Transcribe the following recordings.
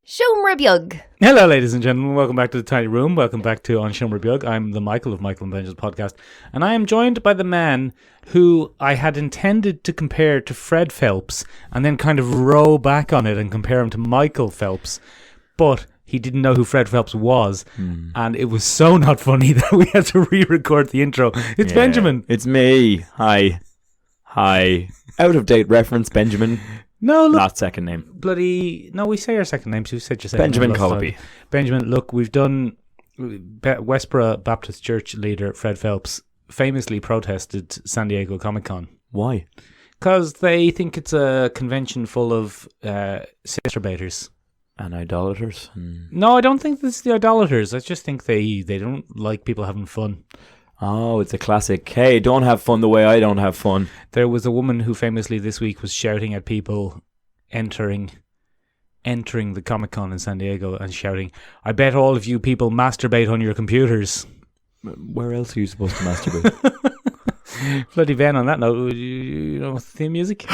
Siomra Beag. Hello, ladies and gentlemen. Welcome back to the Tiny Room. Welcome back to On Siomra Beag. I'm the Michael of Michaelandbenjaminspodcast, and I am joined by the man who I had intended to compare to Fred Phelps and then kind of row back on it and compare him to Michael Phelps, but he didn't know who Fred Phelps was, and it was so not funny that we had to re-record the intro. It's Benjamin. It's me. Hi. Out of date reference, Benjamin. No, look. Not second name. No, we say our second names. You said your second Benjamin name last Colby. time. Benjamin, look, we've done Westboro Baptist Church leader Fred Phelps famously protested San Diego Comic Con. Why? Because they think it's a convention full of sister baiters. And idolaters? No, I don't think it's the idolaters. I just think they don't like people having fun. Oh, it's a classic. Hey, don't have fun the way I don't have fun. There was a woman who famously this week was shouting at people entering the Comic-Con in San Diego and shouting, "I bet all of you people masturbate on your computers." Where else are you supposed to masturbate? Bloody Ben, on that note, you know theme music?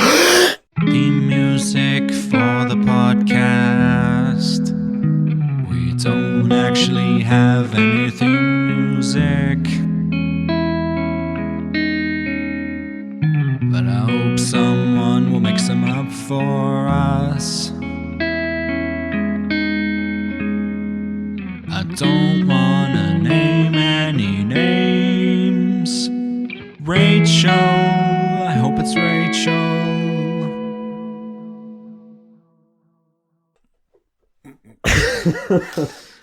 Theme music for the podcast. We don't actually have any theme music, but I hope someone will mix them up for us. I don't wanna name any names. Rachel, I hope it's Rachel.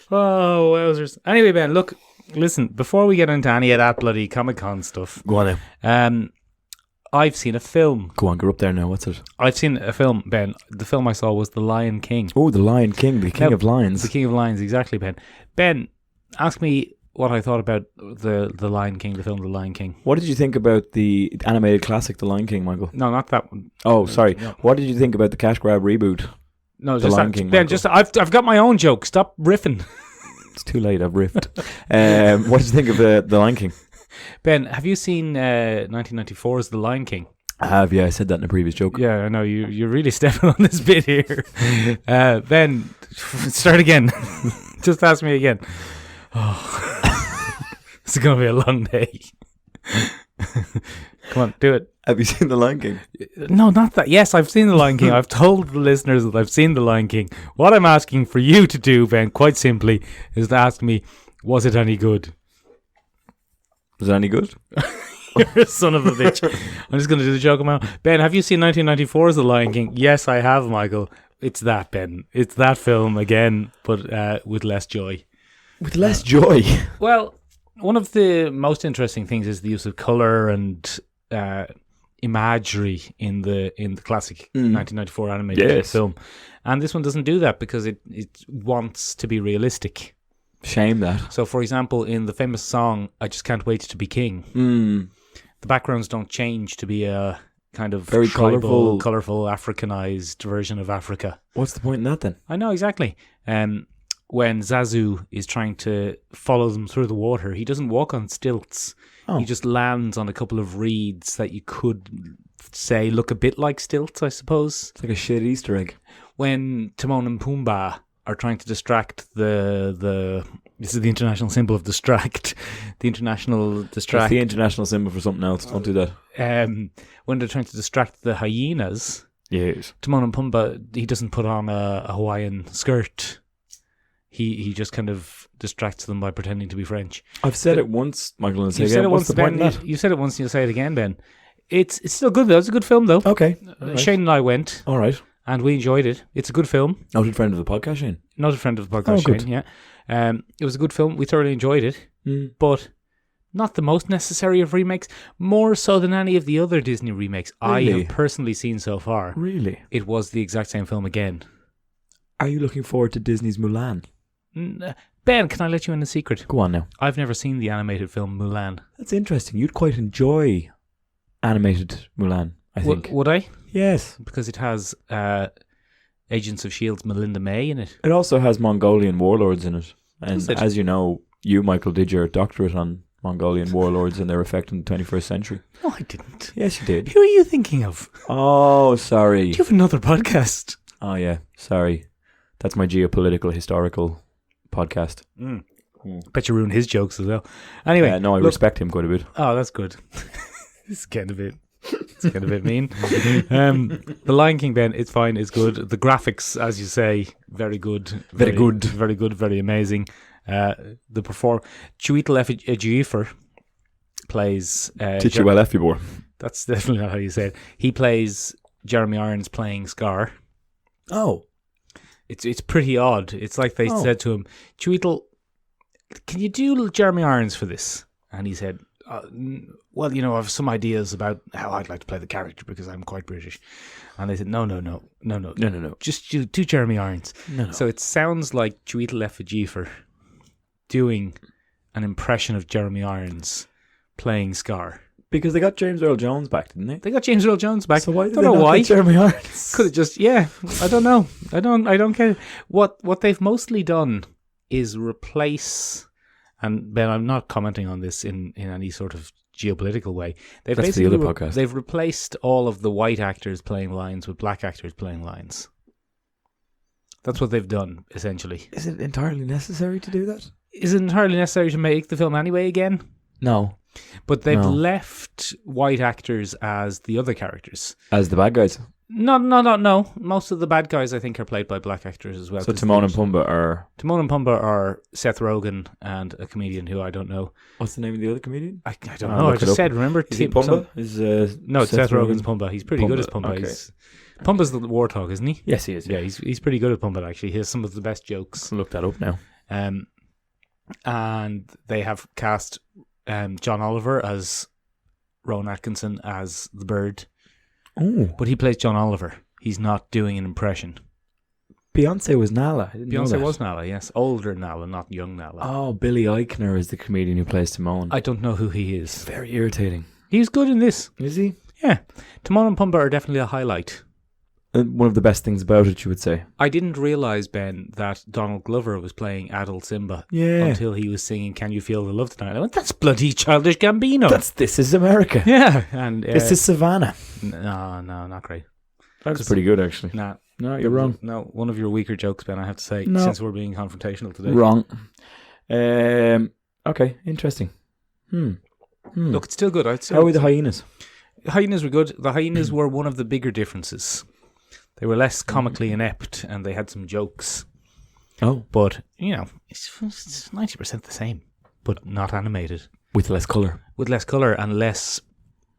Oh, wowzers. Anyway, Ben, look, listen, before we get into any of that bloody Comic-Con stuff, Go on now. I've seen a film. Go on, go up there now. What's it? I've seen a film, Ben. The film I saw was The Lion King. Oh, The Lion King, the King of Lions. The King of Lions, exactly, Ben. Ben, ask me what I thought about the Lion King, the film The Lion King. What did you think about the animated classic, The Lion King, Michael? No, not that one. Oh, sorry. No. What did you think about the cash grab reboot? No, The just Lion that, King, Ben, Michael. just I've got my own joke. Stop riffing. It's too late, I've riffed. What did you think of the Lion King? Ben, have you seen 1994's The Lion King? I have, yeah. I said that in a previous joke. Yeah, I know. You're really stepping on this bit here. Ben, start again. Just ask me again. Oh. It's going to be a long day. Come on, do it. Have you seen The Lion King? No, not that. Yes, I've seen The Lion King. I've told the listeners that I've seen The Lion King. What I'm asking for you to do, Ben, quite simply, is to ask me, was it any good? Was it any good? You're a son of a bitch. I'm just going to do the joke now. Ben, have you seen 1994's The Lion King? Yes, I have, Michael. It's that, Ben. It's that film again, but with less joy. With less joy. Well, one of the most interesting things is the use of colour and imagery in the classic 1994 animated film. And this one doesn't do that because it wants to be realistic. Shame that. So, for example, in the famous song, I Just Can't Wait to Be King, the backgrounds don't change to be a kind of very colourful, Africanized version of Africa. What's the point in that then? I know, exactly. When Zazu is trying to follow them through the water, he doesn't walk on stilts. Oh. He just lands on a couple of reeds that you could say look a bit like stilts, I suppose. It's like a shit Easter egg. When Timon and Pumbaa are trying to distract this is the international symbol of distract. The international distract. It's the international symbol for something else. Don't do that. When they're trying to distract the hyenas, Yes. Timon and Pumbaa, he doesn't put on a Hawaiian skirt. He just kind of distracts them by pretending to be French. I've said it once, Michael, and say You said again. it What's once, the point Ben. in that? You said it once, and you'll say it again, Ben. It's still good though. It's a good film though. Okay. All right. Shane and I went, All right. and we enjoyed it. It's a good film. Noted friend of the podcast, Shane. Not a friend of the podcast, Oh, good. Shane. Yeah, it was a good film. We thoroughly enjoyed it, but not the most necessary of remakes. More so than any of the other Disney remakes I Really? have personally seen so far. Really? It was the exact same film again. Are you looking forward to Disney's Mulan? Ben, can I let you in a secret? Go on now. I've never seen the animated film Mulan. That's interesting. You'd quite enjoy animated Mulan, I think. Would I? Yes. Because it has Agents of S.H.I.E.L.'s Melinda May in it. It also has Mongolian warlords in it. Does And it? as you know, you, Michael, did your doctorate on Mongolian warlords and their effect in the 21st century. No, I didn't. Yes, you did. Who are you thinking of? Oh, sorry. Do you have another podcast? Oh, yeah. Sorry. That's my geopolitical historical podcast. Bet you ruined his jokes as well. Anyway, No, I respect him quite a bit. Oh, that's good. It's getting a bit mean. The Lion King, Ben, it's fine, it's good. The graphics, as you say, very good. Very good, very amazing. The Chiwetel Ejiofor plays... Chiwetel. That's definitely not how you say it. He plays Jeremy Irons playing Scar. Oh. It's pretty odd. It's like they said to him, Chiwetel, can you do Jeremy Irons for this? And he said, well, I have some ideas about how I'd like to play the character because I'm quite British. And they said, no. Just do Jeremy Irons. No. So it sounds like Chiwetel Ejiofor doing an impression of Jeremy Irons playing Scar. Because they got James Earl Jones back, didn't they? They got James Earl Jones back. So why did I they don't know not why. get Jeremy Irons? Could have just, I don't know. I don't get it. What they've mostly done is replace, and Ben, I'm not commenting on this in any sort of geopolitical way. That's the other podcast. They've replaced all of the white actors playing lines with black actors playing lines. That's what they've done, essentially. Is it entirely necessary to do that? Is it entirely necessary to make the film anyway again? No. But they've left white actors as the other characters. As the bad guys? No. Most of the bad guys, I think, are played by black actors as well. So Timon and Pumbaa are... Timon and Pumbaa are Seth Rogen and a comedian who I don't know. What's the name of the other comedian? I don't know. I just said, remember? Is he Pumbaa? No, it's Seth Rogen's Pumbaa. He's pretty good as Pumbaa. Okay. Pumbaa's the warthog, isn't he? Yes, he is. Yeah, he's pretty good at Pumbaa, actually. He has some of the best jokes. I'll look that up now. And they have cast John Oliver as Rowan Atkinson as the bird. Oh. But he plays John Oliver. He's not doing an impression. Beyonce was Nala. Beyonce was Nala, yes. Older Nala, not young Nala. Oh, Billy Eichner is the comedian who plays Timon. I don't know who he is. Very irritating. He's good in this. Is he? Yeah. Timon and Pumbaa are definitely a highlight. One of the best things about it, you would say. I didn't realise, Ben, that Donald Glover was playing adult Simba until he was singing Can You Feel the Love Tonight. I went, that's bloody Childish Gambino. This is America. Yeah. And this is Savannah. No, not great. That's pretty good, actually. Nah. No, you're wrong. No, one of your weaker jokes, Ben, I have to say, since we're being confrontational today. Wrong. Okay, interesting. Look, it's still good. How are the hyenas? The hyenas were good. The hyenas were one of the bigger differences. They were less comically inept and they had some jokes. Oh. But, it's 90% the same, but not animated. With less colour. With less colour and less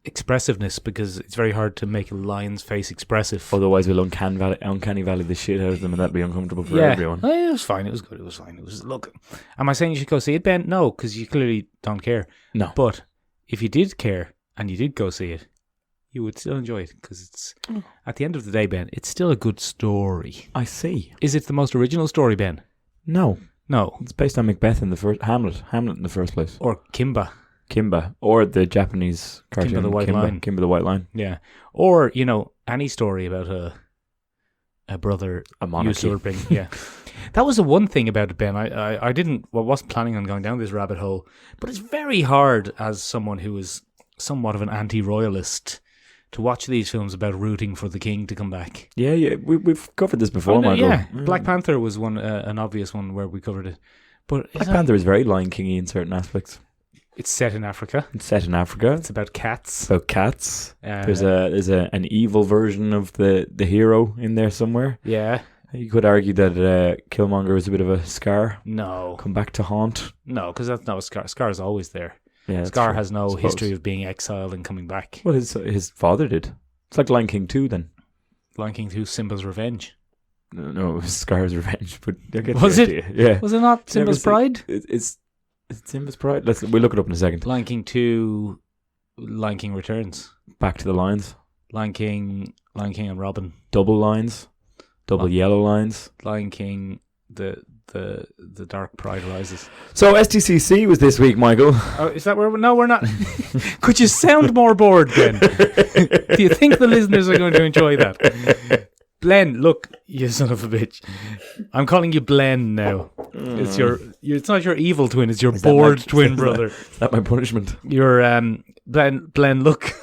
expressiveness because it's very hard to make a lion's face expressive. Otherwise we'll uncanny valley the shit out of them and that'd be uncomfortable for everyone. It was fine. It was good. It was fine. It was, look, am I saying you should go see it, Ben? No, because you clearly don't care. No. But if you did care and you did go see it, you would still enjoy it because it's, at the end of the day, Ben, it's still a good story. I see. Is it the most original story, Ben? No. No. It's based on Macbeth in the first... Hamlet in the first place. Or Kimba. Or the Japanese cartoon. Kimba the White Line. Kimba the White Line. Yeah. Or, any story about a brother a monarchy. usurping. Yeah. That was the one thing about it, Ben. I wasn't planning on going down this rabbit hole, but it's very hard as someone who is somewhat of an anti-royalist to watch these films about rooting for the king to come back. Yeah, we've covered this before, Michael. Yeah, Black Panther was one, an obvious one where we covered it. But Black Panther is very Lion King-y in certain aspects. It's set in Africa. It's about cats. There's an evil version of the hero in there somewhere. Yeah. You could argue that Killmonger is a bit of a Scar. No. Come back to haunt. No, because that's not a Scar. Scar's always there. Yeah, Scar has no history of being exiled and coming back. Well, his father did. It's like Lion King 2 then. Lion King 2, Simba's Revenge. No, it was Scar's Revenge. But I get was the it? idea. Yeah. Was it not Simba's Pride? It's Simba's Pride. We'll look it up in a second. Lion King 2, Lion King Returns. Back to the Lions. Lion King and Robin. Double lines. Double yellow lines. Lion King, the Dark Pride Rises. So STCC was this week, Michael. Oh, is that where? No, we're not. Could you sound more bored, Ben? Do you think the listeners are going to enjoy that? Blen, look, you son of a bitch. I'm calling you Blen now. It's it's not your evil twin, it's your bored twin brother. Is that my punishment? You're Blen, look,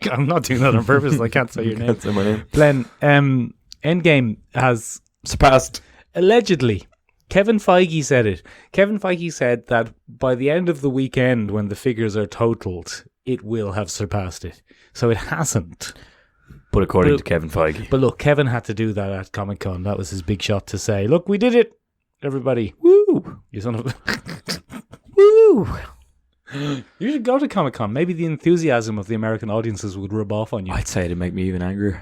I'm not doing that on purpose. I can't say your name. Can't say my name. Blen, Endgame has surpassed allegedly, Kevin Feige said it. Kevin Feige said that by the end of the weekend, when the figures are totaled, it will have surpassed it. So it hasn't. But according to Kevin Feige. But look, Kevin had to do that at Comic-Con. That was his big shot to say, look, we did it. Everybody. Woo! You son of a... Woo! You should go to Comic-Con. Maybe the enthusiasm of the American audiences would rub off on you. I'd say it'd make me even angrier.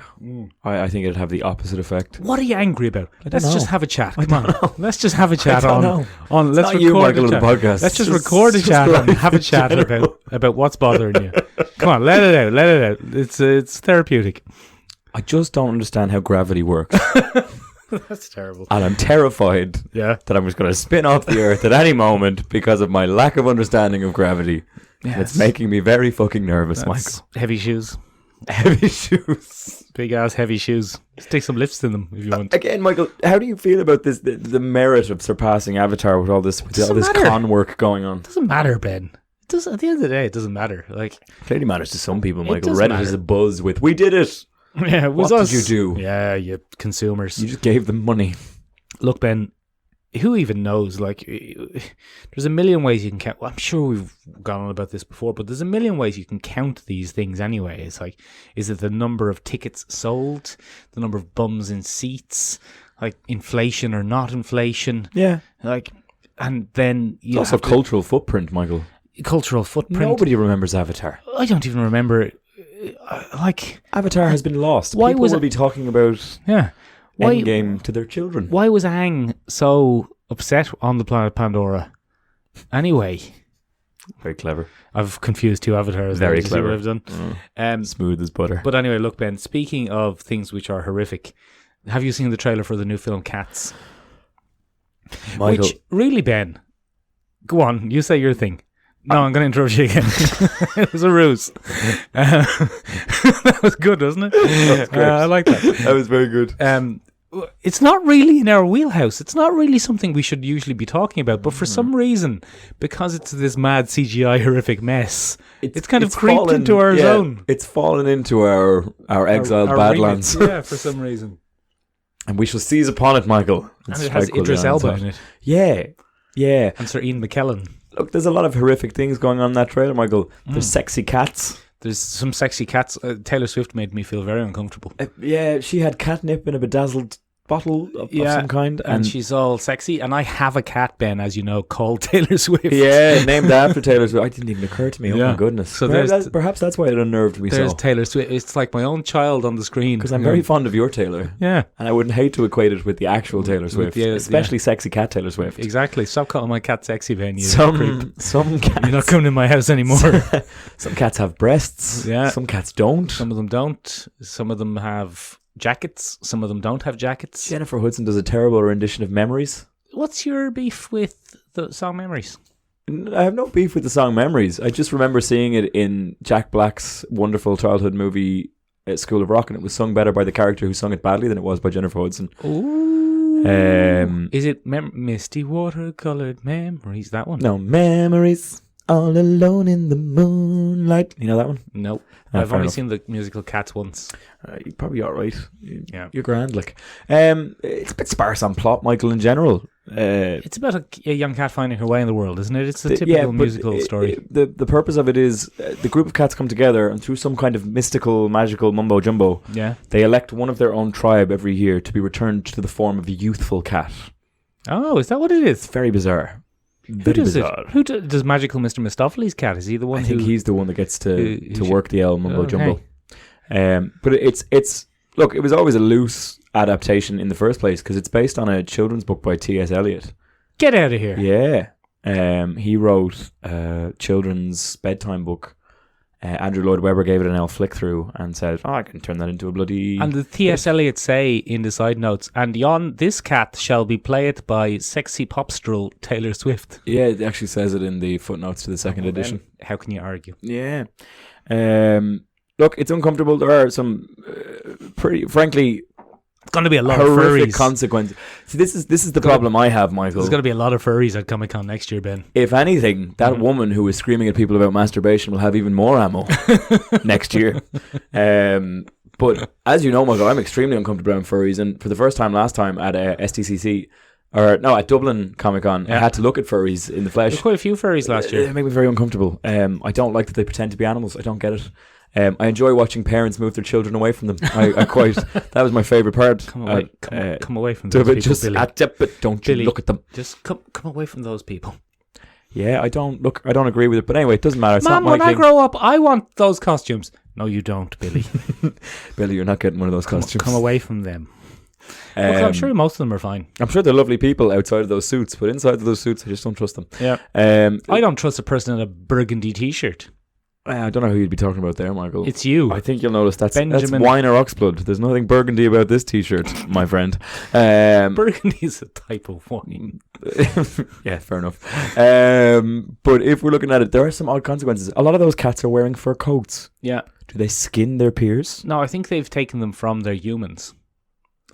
I think it'd have the opposite effect. What are you angry about? Let's know. just have a chat. Come on. Let's just have a chat I on. don't know. Let's not you, record Michael, a on the chat. podcast. Let's just Just- record a just chat like and have a chat general. about what's bothering you. Come on, let it out. Let it out. It's therapeutic. I just don't understand how gravity works. That's terrible. And I'm terrified Yeah. that I'm just going to spin off the earth at any moment because of my lack of understanding of gravity. Yes. It's making me very fucking nervous, That's heavy shoes. Michael. Heavy shoes. Big ass heavy shoes. Just take some lifts in them if you want. Again, Michael, how do you feel about this? The merit of surpassing Avatar with all this matter. con work going on? It doesn't matter, Ben. It does. At the end of the day, it doesn't matter. Like, Clearly matters to some people, Michael. does Reddit matter. is a buzz with "We did it." yeah, it was What us. did you do? Yeah, you consumers. You just gave them money. Look, Ben, who even knows? Like, there's a million ways you can count. Well, I'm sure we've gone on about this before, but there's a million ways you can count these things anyway. It's like, is it the number of tickets sold? The number of bums in seats? Like, inflation or not inflation? Yeah. Like, and then It's you also have cultural footprint, Michael. cultural footprint. Nobody remembers Avatar. I don't even remember. Like, Avatar has been lost. Why People was will it- be talking about yeah. Why? Endgame to their children. Why was Aang so upset on the planet Pandora? Anyway, Very clever. I've confused two avatars. Very there. Do you see clever. what I've done? Smooth as butter. But anyway, look, Ben, speaking of things which are horrific, have you seen the trailer for the new film Cats? Michael, Which, really, Ben, go on, you say your thing. No, I'm going to interrupt you again. It was a ruse. That was good, wasn't it? That was great. I like that. that was very good. It's not really in our wheelhouse. It's not really something we should usually be talking about. But for some reason, because it's this mad CGI horrific mess, it's kind of creeped fallen- into our zone. It's fallen into our exiled Our badlands. remit. Yeah, for some reason. And we shall seize upon it, Michael. And it has Idris Elba in it. Yeah. Yeah. And Sir Ian McKellen. Look, there's a lot of horrific things going on in that trailer, Michael. There's sexy cats. There's some sexy cats. Taylor Swift made me feel very uncomfortable. Yeah, she had catnip in a bedazzled bottle of some kind. And she's all sexy. And I have a cat, Ben, as you know, called Taylor Swift. yeah, named after Taylor Swift. It didn't even occur to me. Oh Yeah. my goodness. So Perhaps that's why it unnerved me There's so. Taylor Swift. It's like my own child on the screen. Because I'm very fond of your Taylor. Yeah, And I wouldn't hate to equate it with the actual Taylor Swift. the- especially sexy cat Taylor Swift. exactly. Stop calling my cat sexy, Ben. You creep. Some cats. You're not coming in my house anymore. Some cats have breasts. Yeah. Some cats don't. Some of them don't. Some of them have jackets. Some of them don't have jackets. Jennifer Hudson does a terrible rendition of Memories. What's your beef with the song Memories? I have no beef with the song Memories. I just remember seeing it in Jack Black's wonderful childhood movie School of Rock, and it was sung better by the character who sung it badly than it was by Jennifer Hudson. Ooh. Um, Is it Misty Watercolored Memories? That one? no, Memories, all alone in the moonlight. You know that one? Nope. Ah, I've fair only enough. seen the musical Cats once. You're probably all right. Yeah. You're grand. Like, it's a bit sparse on plot, Michael, in general. It's about a young cat finding her way in the world, isn't it? It's a typical musical story. The purpose of it is the group of cats come together, and through some kind of mystical, magical mumbo jumbo, Yeah. they elect one of their own tribe every year to be returned to the form of a youthful cat. Oh, is that what it is? It's very bizarre. Who Very does bizarre. it? Who does Magical Mr. Mistopheles' cat? Is he the one I think who... he's the one that gets who to work the L mumbo Okay. jumbo. But it's look, it was always a loose adaptation in the first place because it's based on a children's book by T.S. Eliot. Get out of here. Yeah. He wrote a children's bedtime book. Andrew Lloyd Webber gave it an L flick through and said, I can turn that into a bloody... And the T.S. Eliot say in the side notes, and yon this cat shall be played by sexy popstrel Taylor Swift. Yeah, it actually says it in the footnotes to the second edition. Then how can you argue? Yeah. Look, it's uncomfortable. There are some pretty, frankly, It's going to be a lot of horrific furries. consequences. See, this is the problem I have, Michael. There's going to be a lot of furries at Comic-Con next year, Ben. If anything, that woman who is screaming at people about masturbation will have even more ammo next year. But as you know, Michael, I'm extremely uncomfortable around furries, and for the first time last time at STCC, at Dublin Comic Con, I had to look at furries in the flesh. There were quite a few furries last year. It made me very uncomfortable. I don't like that they pretend to be animals. I don't get it. I enjoy watching parents move their children away from them. That was my favourite part. Come away from those people, Billy. Don't Billy, you look at them. Just come away from those people. Yeah, I don't agree with it. But anyway, it doesn't matter. It's Mom, not my when thing. I grow up, I want those costumes. No, you don't, Billy. Billy, you're not getting one of those costumes. Come away from them. Look, I'm sure most of them are fine. I'm sure they're lovely people outside of those suits, but inside of those suits, I just don't trust them. Yeah. I don't trust a person in a burgundy t-shirt. I don't know who you'd be talking about there, Michael. It's you. I think you'll notice that's Benjamin. wine or oxblood. There's nothing burgundy about this t-shirt, my friend. Burgundy is a type of wine. Yeah, fair enough. But if we're looking at it, there are some odd consequences. A lot of those cats are wearing fur coats. Yeah. Do they skin their peers? No, I think they've taken them from their humans.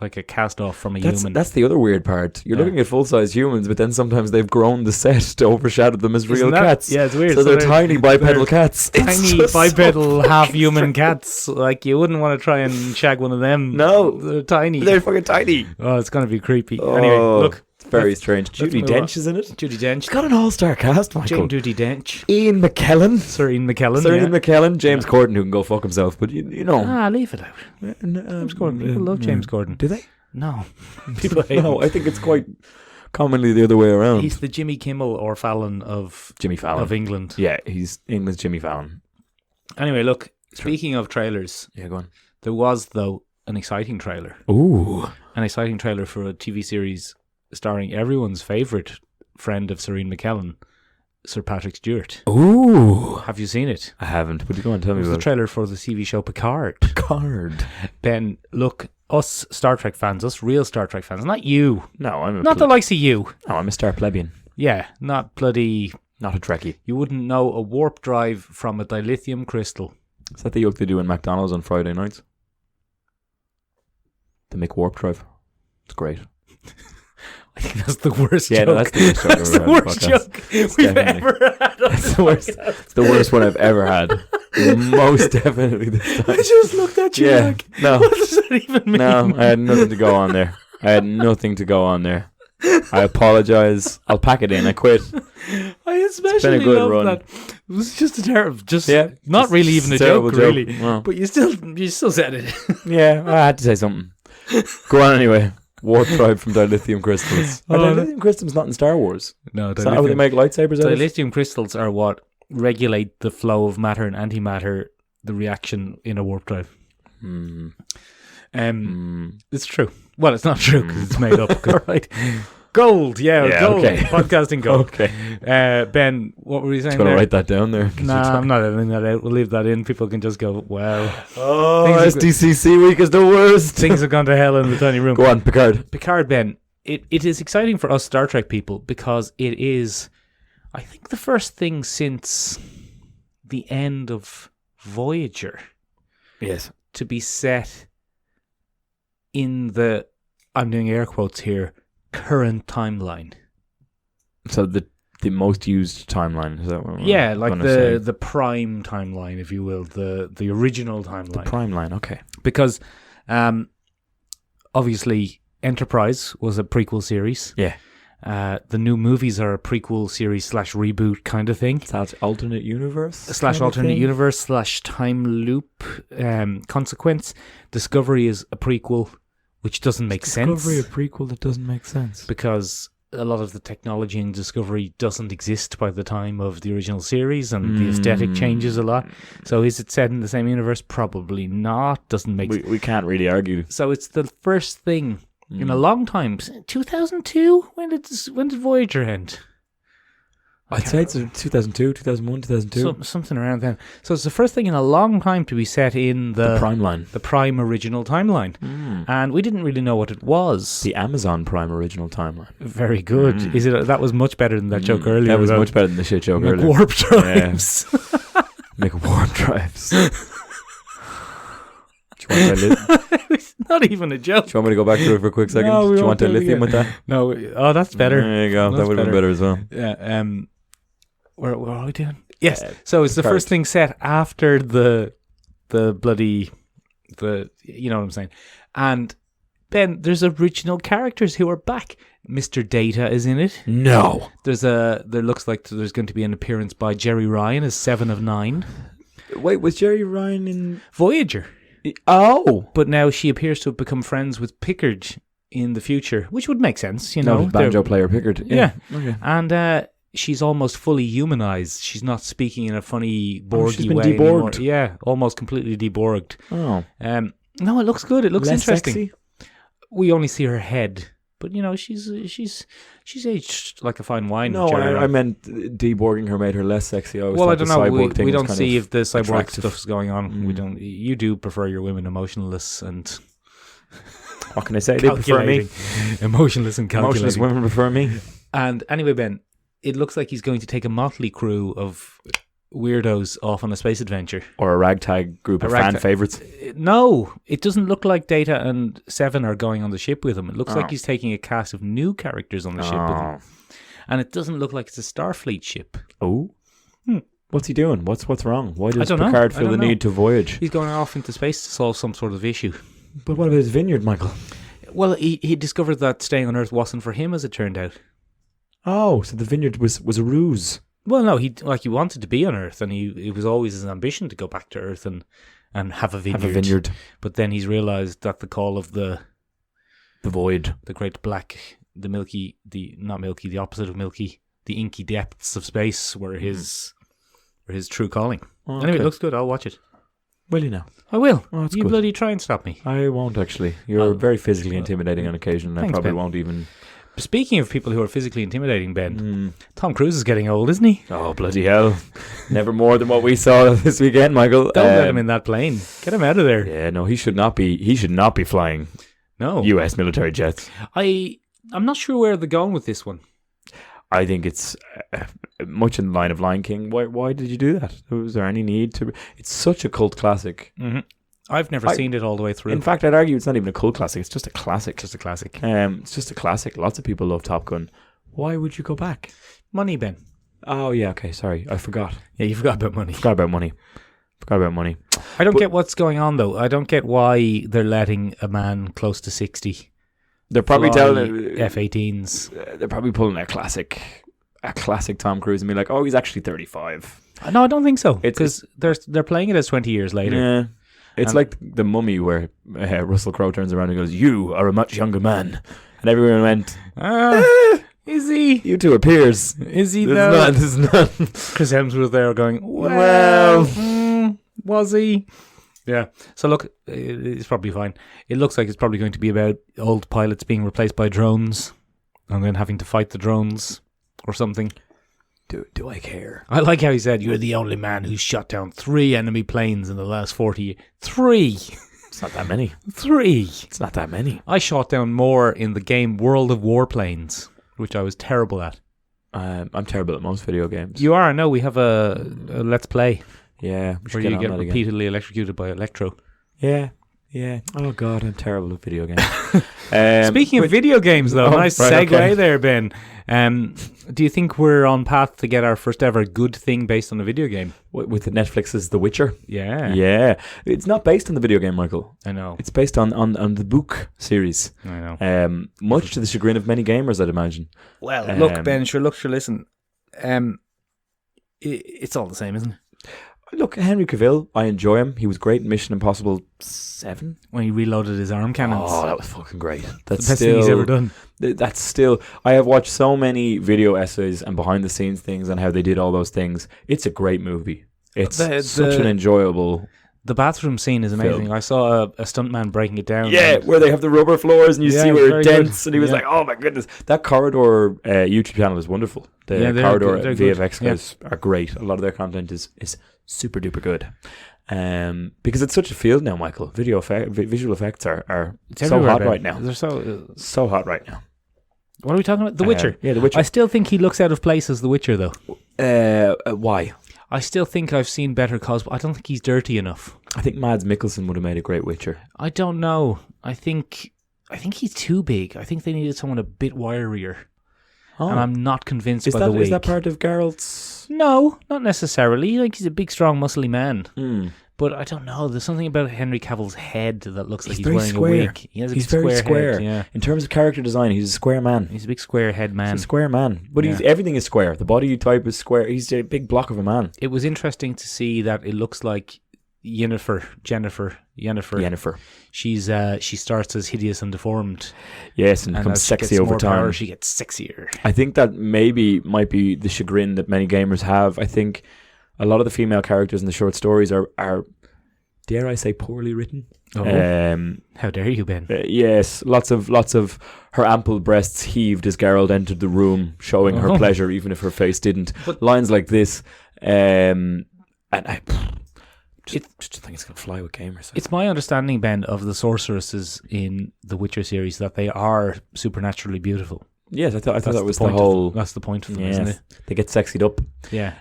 Like a cast off from a human. That's the other weird part. You're looking at full-size humans, but then sometimes they've grown the set to overshadow them as real cats. Yeah, it's weird. So they're tiny bipedal cats. Tiny bipedal half-human cats. Like, you wouldn't want to try and shag one of them. No. They're tiny. They're fucking tiny. Oh, it's going to be creepy. Oh, anyway, look. It's very strange. Judi Dench is in it. Judi Dench. She's got an all-star cast, Michael. Judi Dench. Ian McKellen. Sir Ian McKellen. James Corden, who can go fuck himself, but you know. Leave it out. James Corden. People love James Corden. Do they? No. People hate him. I think it's quite commonly the other way around. He's the Jimmy Kimmel or Fallon of England. Yeah, he's England's Jimmy Fallon. Anyway, look, speaking of trailers. Yeah, go on. There was, though, an exciting trailer. Ooh. An exciting trailer for a TV series starring everyone's favourite friend of Sir Ian McKellen, Sir Patrick Stewart. Ooh. Have you seen it? I haven't, but you go on, tell me about it. It was the trailer for the TV show Picard. Picard. Ben, look, us Star Trek fans, us real Star Trek fans, not you. No, I'm not the likes of you. No, I'm a Star plebeian. Yeah, not bloody... Not a Trekkie. You wouldn't know a warp drive from a dilithium crystal. Is that the yoke they do in McDonald's on Friday nights? They make warp drive. It's great. I think that's the worst joke. Yeah, no, that's the worst joke That's the worst joke we've ever had. That's the worst. It's the worst one I've ever had. Most definitely this time. I just looked at you like, no. What does that even mean? No, I had nothing to go on there. I apologise. I'll pack it in. I quit. I especially love that. It was just a terrible, not really even a joke, really. Wow. But you still said it. Yeah, I had to say something. Go on anyway. Warp drive from dilithium crystals. Are dilithium crystals not in Star Wars? No, is that how they make lightsabers? Dilithium crystals are what regulate the flow of matter and antimatter, the reaction in a warp drive. It's true. Well, it's not true because it's made up. All right. Gold, gold. Okay. Podcasting gold. Okay. Ben, what were you saying? Going to write that down there. Nah, I'm not editing that out. We'll leave that in. People can just go, wow. Oh, SDCC week is the worst. Things have gone to hell in the tiny room. Go on, Picard. Picard, Ben. It is exciting for us Star Trek people because it is, I think, the first thing since the end of Voyager. Yes. To be set in the, I'm doing air quotes here, current timeline. So the most used timeline, is that what we're like the prime timeline, if you will, the original timeline. The prime line, okay. Because obviously Enterprise was a prequel series. Yeah. The new movies are a prequel series / reboot kind of thing. That's alternate universe? / alternate universe / time loop consequence. Discovery is a prequel, which doesn't make sense. Discovery, a prequel that doesn't make sense. Because a lot of the technology in Discovery doesn't exist by the time of the original series, and the aesthetic changes a lot. So is it set in the same universe? Probably not. Doesn't make sense. We can't really argue. So it's the first thing in a long time. 2002? When did Voyager end? I'd say it's 2002, 2001, 2002. Something around then. So it's the first thing in a long time to be set in the prime line. The prime original timeline. And we didn't really know what it was. The Amazon Prime original timeline. Very good. That was much better than that joke earlier. That was much better than the shit joke earlier. Warp drives. Yeah. Make warp drives. It's not even a joke. Do you want me to go back to it for a quick second? No, do you want dilithium with that? No. Oh, that's better. There you go. That would have been better as well. Yeah. What are we doing? Yes. So it's the first thing set after the bloody You know what I'm saying? And Ben, there's original characters who are back. Mr. Data is in it. No. There looks like there's going to be an appearance by Jerry Ryan as 7 of 9. Wait, was Jerry Ryan in Voyager. Oh, But now she appears to have become friends with Picard in the future, which would make sense, you know. no, banjo player Picard. Yeah. Okay. And she's almost fully humanized. She's not speaking in a funny Borgy she's been way deborged. anymore. Yeah, almost completely deborged. Oh, No, it looks good. It looks less interesting. sexy? We only see her head, but you know she's aged like a fine wine. No, Jerry. I meant deborging her made her less sexy. I Well, I don't know. We don't see if if the cyborg attractive. stuff's going on. We Mm. don't. You do prefer your women emotionless and what can I say? They prefer me. calculating. Emotionless and calculating. Emotionless women prefer me. And anyway, Ben, it looks like he's going to take a motley crew of weirdos off on a space adventure. Or a ragtag group of fan ragtag- favorites. No, it doesn't look like Data and Seven are going on the ship with him. It looks Oh. like he's taking a cast of new characters on the ship with him. And it doesn't look like it's a Starfleet ship. Oh. What's he doing? What's wrong? Why I does don't know. Picard I feel the don't know. need to voyage? He's going off into space to solve some sort of issue. But what about his vineyard, Michael? Well, he discovered that staying on Earth wasn't for him, as it turned out. Oh, so the vineyard was a ruse. Well, no, he wanted to be on Earth, and it was always his ambition to go back to Earth and have a vineyard. Have a vineyard. But then he's realised that the call of the void, the great black, the milky, not milky, the opposite of milky, the inky depths of space were his true calling. Oh, Anyway, okay. it looks good. I'll watch it. Will you now? I will. Oh, that's you good. bloody try and stop me. I won't actually. You're Oh. very physically intimidating on occasion. And I Thanks, probably Ben. won't even. Speaking of people who are physically intimidating, Ben, Tom Cruise is getting old, isn't he? Oh, bloody hell. Never more than what we saw this weekend, Michael. Don't let him in that plane. Get him out of there. Yeah, no, he should not be flying No. US military jets. I'm not sure where they're going with this one. I think it's much in the line of Lion King. Why did you do that? Was there any need to? It's such a cult classic. Mm-hmm. I've never seen it all the way through. In fact, I'd argue it's not even a cult classic. It's just a classic. Just a classic. It's just a classic. Lots of people love Top Gun. Why would you go back? Money, Ben. Oh, yeah, okay, sorry. I forgot. Yeah, you forgot about money. Forgot about money. I don't get what's going on, though. I don't get why they're letting a man close to 60 They're probably fly telling F-18s. they're probably pulling a classic Tom Cruise and be like, oh, he's actually 35. No, I don't think so. It's- Because they're playing it as 20 years later. Yeah. It's And- like The Mummy where Russell Crowe turns around and goes, you are a much younger man. And everyone went, Is he? you two are peers. Is he, This though? is not. Chris Hemsworth there going, Well. was he? Yeah. So look, it's probably fine. It looks like it's probably going to be about old pilots being replaced by drones and then having to fight the drones or something. Do I care? I like how he said, you're the only man who's shot down 3 enemy planes in the last 40 years. 3! It's not that many. 3! It's not that many. I shot down more in the game World of Warplanes, which I was terrible at. I'm terrible at most video games. You are, I know. We have a Let's Play Yeah. We should where you on get that again. repeatedly electrocuted by Electro. Yeah. Yeah. Oh, God, I'm terrible at video games. Speaking of video games, though, nice right, segue okay. there, Ben. Do you think we're on path to get our first ever good thing based on a video game? With the Netflix's The Witcher. Yeah. Yeah. It's not based on the video game, Michael. I know. It's based on the book series. I know. Much to the chagrin of many gamers, I'd imagine. Well, look, Ben, sure, listen. It's all the same, isn't it? Look, Henry Cavill, I enjoy him. He was great in Mission Impossible 7. When he reloaded his arm cannons. Oh, that was fucking great. the best thing he's ever done. That's still... I have watched so many video essays and behind-the-scenes things on how they did all those things. It's a great movie. It's such an enjoyable... The bathroom scene is amazing. Film. I saw a stuntman breaking it down. Yeah, and- where they have the rubber floors and you Yeah, see where very it dents. good. And he was Yeah. like, oh my goodness. That Corridor YouTube channel is wonderful. The Yeah, they're Corridor good, they're good. VFX Yeah. guys are great. A lot of their content is super duper good. Because it's such a field now, Michael. Visual effects are It's so everywhere, hot Ben. right now. They're so... So hot right now. What are we talking about? The Witcher. Yeah, The Witcher. I still think he looks out of place as The Witcher, though. Why? I still think I've seen better cosplay. I don't think he's dirty enough. I think Mads Mikkelsen would have made a great Witcher. I don't know. I think he's too big. I think they needed someone a bit wirier. Oh. And I'm not convinced Is by the wig. that part of Geralt's... No, not necessarily. Like, he's a big, strong, muscly man. But I don't know. There's something about Henry Cavill's head that looks like He's he's very wearing square. a wig. He has a He's big very square. head, yeah. In terms of character design, he's a square man. He's a big square head man. He's a square man. But Yeah. everything is square. The body type is square. He's a big block of a man. It was interesting to see that it looks like Jennifer. She starts as hideous and deformed, Yes, and becomes as she sexy gets over more time. power, she gets sexier. I think that might be the chagrin that many gamers have. I think a lot of the female characters in the short stories are dare I say, poorly written. How dare you, Ben? Yes, lots of her ample breasts heaved as Geralt entered the room, showing her pleasure, even if her face didn't. But lines like this, and I just think it's going to fly with gamers. It's my understanding, Ben, of the sorceresses in the Witcher series that they are supernaturally beautiful. Yes, I thought that was the point whole. That's the point of them, Yes, isn't it? they get sexied up. Yeah.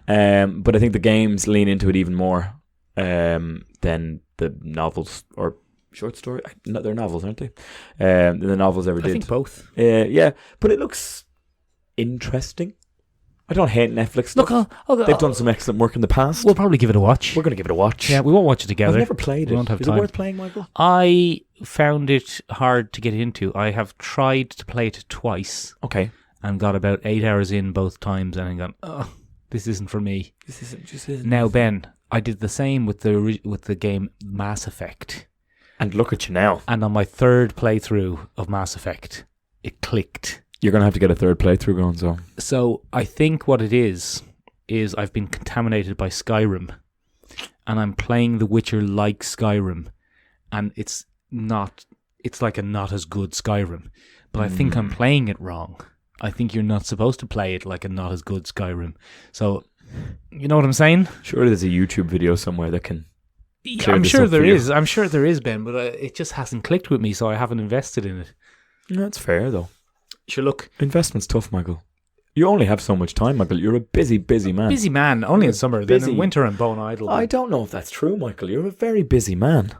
But I think the games lean into it even more than the novels or short story. No, they're novels, aren't they? The novels ever did. I think both. Yeah, but it looks interesting. I don't hate Netflix stuff. Look, They've done some excellent work in the past. We'll probably give it a watch. We're going to give it a watch. Yeah, we won't watch it together. I've never played it. We won't have Is time. it worth playing, Michael? I found it hard to get into. I have tried to play it twice Okay. and got about 8 hours in both times and then gone, oh, this isn't for me. This isn't. Now, Ben, I did the same with the game Mass Effect. And look at you now. And on my third playthrough of Mass Effect, it clicked. You're going to have to get a third playthrough going, so. So I think what it is I've been contaminated by Skyrim. And I'm playing The Witcher like Skyrim. And it's like a not as good Skyrim. But I think I'm playing it wrong. I think you're not supposed to play it like a not as good Skyrim. So, you know what I'm saying? Surely there's a YouTube video somewhere that can. I'm sure there is. I'm sure there is, Ben, but it just hasn't clicked with me, so I haven't invested in it. That's fair, though. Sure, look. Investment's tough, Michael. You only have so much time, Michael. You're a busy man. Busy man, only in summer. busy. Then in winter I'm bone idle. I don't know if that's true, Michael. You're a very busy man.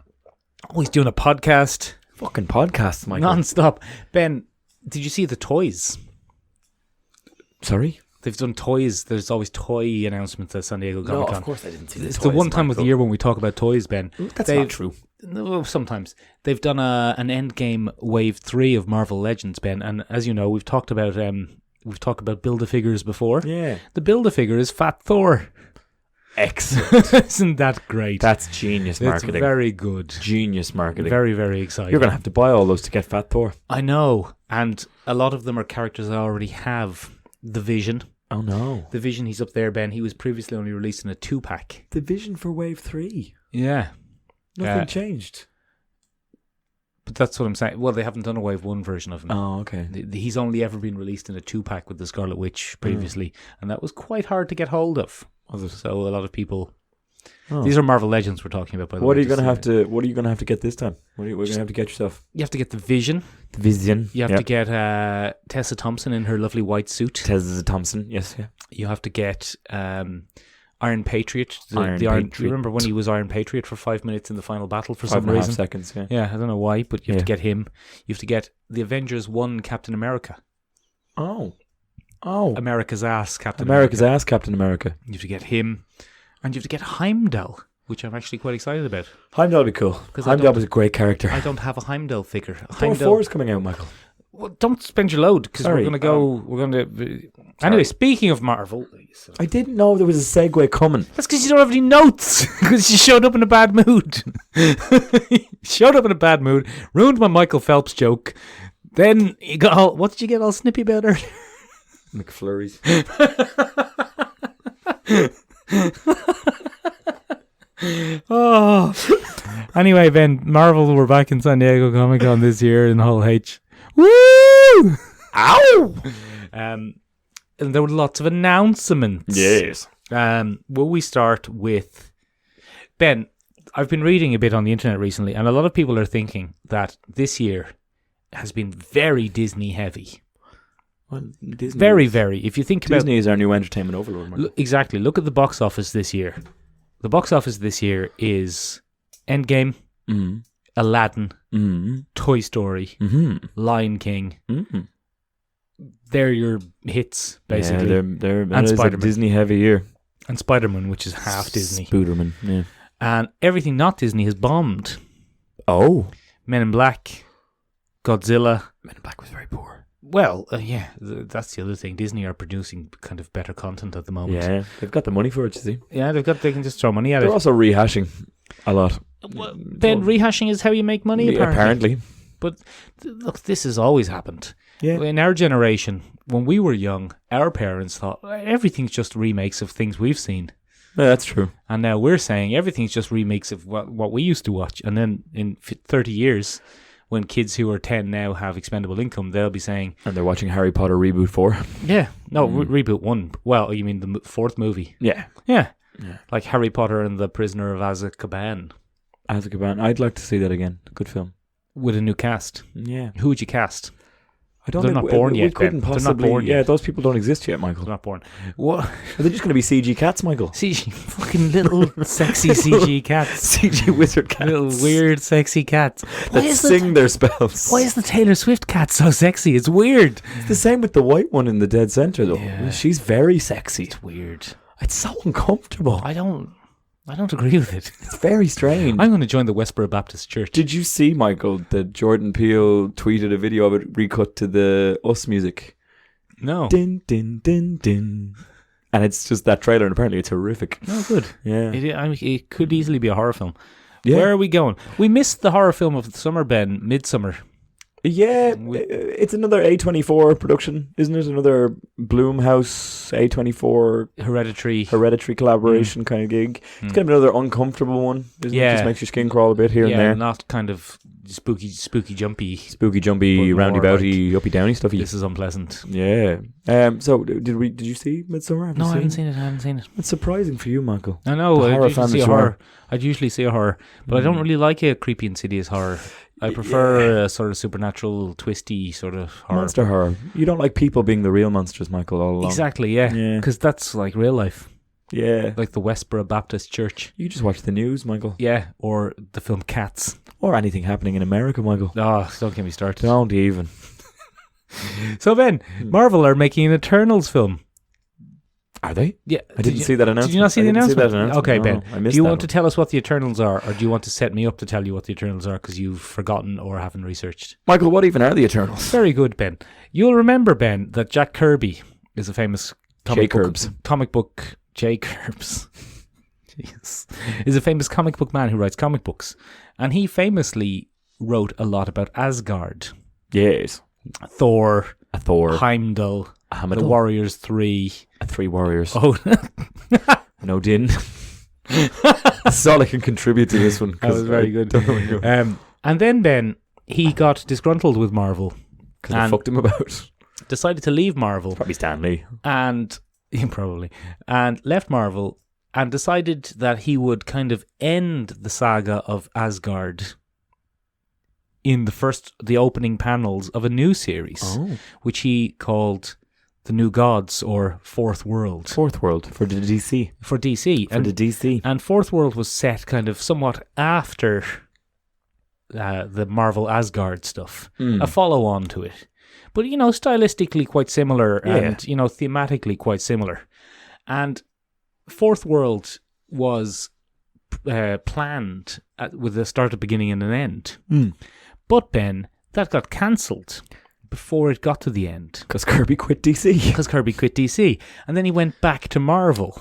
Always doing a podcast. Fucking podcasts, Michael. Non-stop. Ben, did you see the toys? Sorry? They've done toys. There's always toy announcements at San Diego Comic Con. of course I didn't see It's the one time of the year when we talk about toys, Ben. That's not true. No, sometimes. They've done an Endgame Wave 3 of Marvel Legends, Ben, and as you know, we've talked about Build-A-Figures before. Yeah. The Build-A-Figure is Fat Thor. Excellent. Isn't that great? That's genius marketing. It's very good. Genius marketing. Very, very exciting. You're going to have to buy all those to get Fat Thor. I know. And a lot of them are characters I already have. The Vision. Oh, no. The Vision, he's up there, Ben. He was previously only released in a 2-pack. The vision for Wave 3. Yeah. Nothing changed. But that's what I'm saying. Well, they haven't done a Wave 1 version of him. Oh, okay. He's only ever been released in a 2-pack with the Scarlet Witch previously. And that was quite hard to get hold of. Was it? So a lot of people... Oh. These are Marvel Legends we're talking about, by the way. What are you going to have to get this time? What are you going to have to get yourself? You have to get the Vision. The Vision. You have to get Tessa Thompson in her lovely white suit. Tessa Thompson, yes, yeah. You have to get Iron Patriot. Iron Do you Patriot. remember when he was Iron Patriot for 5 minutes in the final battle for some reason? 5.5 seconds, yeah. Yeah, I don't know why, but you have to get him. You have to get the Avengers 1 Captain America. Oh. America's ass Captain America's America. ass Captain America. You have to get him. And you have to get Heimdall, which I'm actually quite excited about. Heimdall would be cool. Heimdall was a great character. I don't have a Heimdall figure. Thor 4 is coming out, Michael. Well, don't spend your load, because we're Sorry. going to go... we're going to... Anyway, speaking of Marvel... I didn't know there was a segue coming. That's because you don't have any notes. Because you showed up in a bad mood. Showed up in a bad mood. Ruined my Michael Phelps joke. Then you got all... What did you get all snippy about earlier? McFlurries. Oh. Anyway, Ben, Marvel were back in San Diego Comic Con this year in Hall H. Woo! Ow! And there were lots of announcements. Yes. Will we start with... Ben, I've been reading a bit on the internet recently, and a lot of people are thinking that this year has been very Disney heavy. Well, Disney Very, very. If you think about... Disney is our new entertainment overlord, Michael. Exactly. Look at the box office this year. The box office this year is Endgame, Aladdin, Toy Story, Lion King. They're your hits, basically. Yeah, they're that is a Spider-Man. Disney heavy year. And Spider-Man, which is half Disney. Spooderman, yeah. And everything not Disney has bombed. Oh. Men in Black, Godzilla. Men in Black was very poor. Well, yeah, that's the other thing. Disney are producing kind of better content at the moment. Yeah, they've got the money for it, you see. Yeah, they can just throw money at They're it. also rehashing a lot. Well, then rehashing is how you make money, apparently. But look, this has always happened. Yeah. In our generation, when we were young, our parents thought everything's just remakes of things we've seen. Yeah, that's true. And now we're saying everything's just remakes of what we used to watch. And then in 30 years, when kids who are 10 now have expendable income, they'll be saying... And they're watching Harry Potter Reboot 4. Yeah. No, Reboot 1. Well, you mean the fourth movie? Yeah. Yeah. Like Harry Potter and the Prisoner of Azkaban. Azkaban. I'd like to see that again. Good film. With a new cast. Yeah. Who would you cast? I don't They're think not born we yet, couldn't Ben. They're possibly. not born yeah, yet. those people don't exist yet, Michael. They're not born. What? Are they just going to be CG cats, Michael? CG, fucking little sexy CG cats. CG wizard cats. Little weird sexy cats. That sing their spells. Why is the Taylor Swift cat so sexy? It's weird. It's the same with the white one in the dead center, though. Yeah. She's very sexy. It's weird. It's so uncomfortable. I don't agree with it. It's very strange. I'm going to join the Westboro Baptist Church. Did you see, Michael, that Jordan Peele tweeted a video of it recut to the Us music? No. Din, din, din, din. And it's just that trailer, and apparently it's horrific. No, good. Yeah. It could easily be a horror film. Yeah. Where are we going? We missed the horror film of the summer, Ben, Midsummer. Yeah, it's another A24 production, isn't it? Another Blumhouse A24 Hereditary collaboration kind of gig. It's kind of another uncomfortable one, isn't it? Just makes your skin crawl a bit here and there. Not kind of spooky jumpy. Spooky jumpy, roundy bouty, uppy downy stuffy. This is unpleasant. Yeah. So did you see Midsummer? I haven't seen it. It's surprising for you, Michael. I know. I'd usually see a horror, but I don't really like a creepy, insidious horror. I prefer a sort of supernatural, twisty sort of horror. Monster horror. You don't like people being the real monsters, Michael, all along. Exactly, yeah. Because that's like real life. Yeah. Like the Westboro Baptist Church. You just watch the news, Michael. Yeah, or the film Cats. Or anything happening in America, Michael. Oh, don't get me started. Don't even. So Ben, Marvel are making an Eternals film. Are they? Yeah. I didn't see that announcement. Did you not see the announcement? Okay, No, Ben. I missed Do you that want to one. tell us what the Eternals are, or do you want to set me up to tell you what the Eternals are because you've forgotten or haven't researched? Michael, what even are the Eternals? Very good, Ben. You'll remember, Ben, that Jack Kirby is a famous comic book. J. Curbs. Jeez. Is a famous comic book man who writes comic books. And he famously wrote a lot about Asgard. Yes. Thor. Thor. Heimdall. The Warriors 3. 3 Warriors. Oh. No din. That's all I can contribute to this one. That was very good. And then Ben, he got disgruntled with Marvel. Because they fucked him about. Decided to leave Marvel. Probably Stan Lee. And left Marvel and decided that he would kind of end the saga of Asgard in the opening panels of a new series, which he called The New Gods or Fourth World. Fourth World for the DC. For DC. For the DC. And Fourth World was set kind of somewhat after the Marvel Asgard stuff, a follow-on to it. But, stylistically quite similar and, thematically quite similar. And Fourth World was planned with a start, a beginning and an end. But, Ben, that got cancelled before it got to the end. Because Kirby quit DC. And then he went back to Marvel.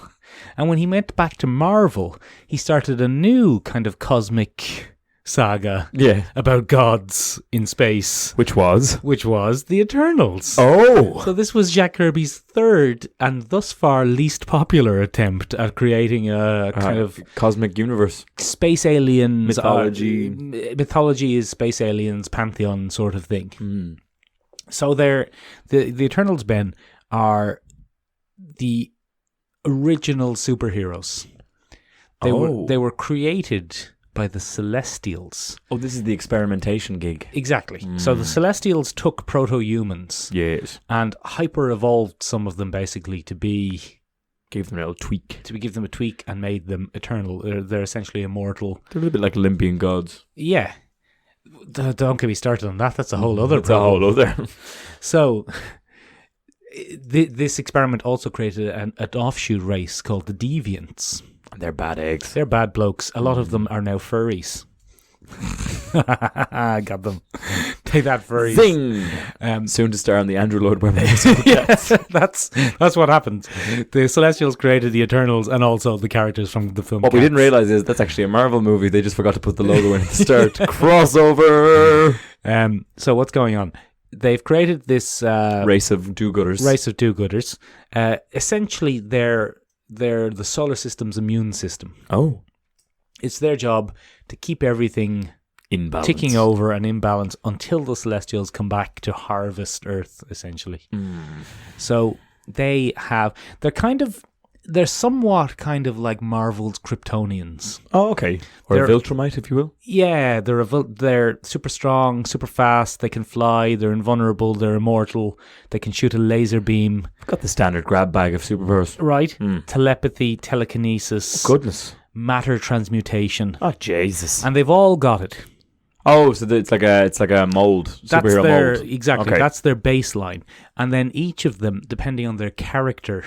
And when he went back to Marvel, he started a new kind of cosmic saga about gods in space. Which was the Eternals. Oh. So this was Jack Kirby's third and thus far least popular attempt at creating a kind of cosmic universe. Space aliens. Mythology. Mythology is space aliens, pantheon sort of thing. So the Eternals, Ben, are the original superheroes. They were created by the Celestials. Oh, this is the experimentation gig. Exactly. So the Celestials took proto-humans. Yes. And hyper-evolved some of them basically to be... Gave them a little tweak. To give them a tweak and made them eternal. They're essentially immortal. They're a little bit like Olympian gods. Yeah. Don't get me started on that. That's a whole other problem. That's a whole other. So... This experiment also created an offshoot race called the Deviants. They're bad eggs. They're bad blokes. A lot of them are now furries. Got them. Take that, furries. Zing! Soon to star on the Andrew Lloyd Webber. Yes, that's what happened. The Celestials created the Eternals and also the characters from the film. What we didn't realise is that's actually a Marvel movie. They just forgot to put the logo in at the start. Crossover! So what's going on? They've created this... race of do-gooders. Essentially, they're the solar system's immune system. Oh. It's their job to keep everything in balance, ticking over and in balance until the Celestials come back to harvest Earth, essentially. So they're somewhat kind of like Marvel's Kryptonians. Oh, okay. Or Viltrumite, if you will. Yeah, they're super strong, super fast. They can fly. They're invulnerable. They're immortal. They can shoot a laser beam. I've got the standard grab bag of superpowers. Right. Telepathy, telekinesis. Oh, goodness. Matter transmutation. Oh, Jesus. And they've all got it. Oh, so it's like a mold, superhero mold. Exactly. Okay. That's their baseline. And then each of them, depending on their character,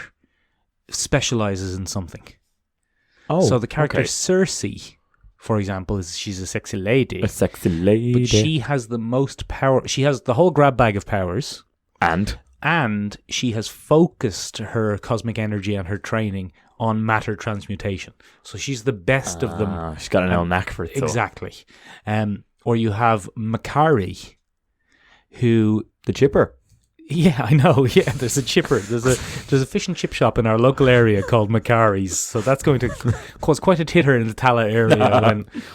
specializes in something. Oh, so the character Cersei, for example, she's a sexy lady. A sexy lady. But she has the most power. She has the whole grab bag of powers. And she has focused her cosmic energy and her training on matter transmutation. So she's the best of them. She's got an old knack for it. Exactly. Or you have Makari, who... The chipper. Yeah, I know. Yeah, there's a chipper. There's a fish and chip shop in our local area called Makari's. So that's going to cause quite a titter in the Tala area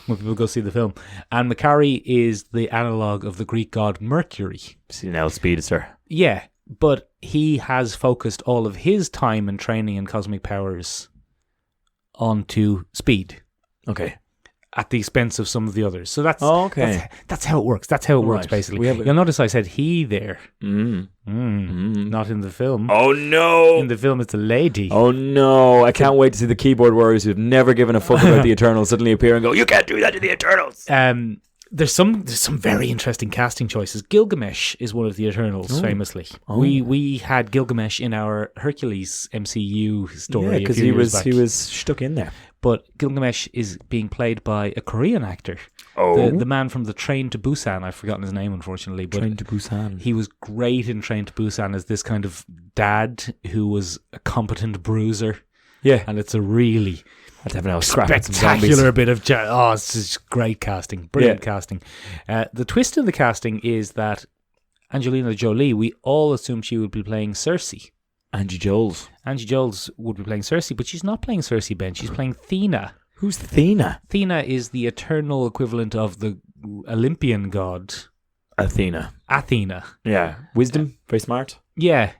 when people go see the film. And Makari is the analogue of the Greek god Mercury. See, now speedster. Yeah, but he has focused all of his time and training and cosmic powers onto speed. Okay. At the expense of some of the others. So that's how it works. That's how it works, basically. You'll notice I said he there. Not in the film. Oh, no. In the film, it's a lady. Oh, no. I can't wait to see the keyboard warriors who've never given a fuck about the Eternals suddenly appear and go, you can't do that to the Eternals. There's some very interesting casting choices. Gilgamesh is one of the Eternals, famously. We had Gilgamesh in our Hercules MCU story. Yeah, because he was stuck in there. But Gilgamesh is being played by a Korean actor. Oh. The man from the Train to Busan. I've forgotten his name, unfortunately. But Train to Busan. He was great in Train to Busan as this kind of dad who was a competent bruiser. Yeah. And it's a really spectacular bit of... it's just great casting. Brilliant casting. The twist in the casting is that Angelina Jolie, we all assumed she would be playing Cersei. Angie Joles would be playing Cersei, but she's not playing Cersei, Ben. She's playing Thena. Who's Thena? Thena is the eternal equivalent of the Olympian god. Athena. Yeah. Wisdom. Very smart. Yeah.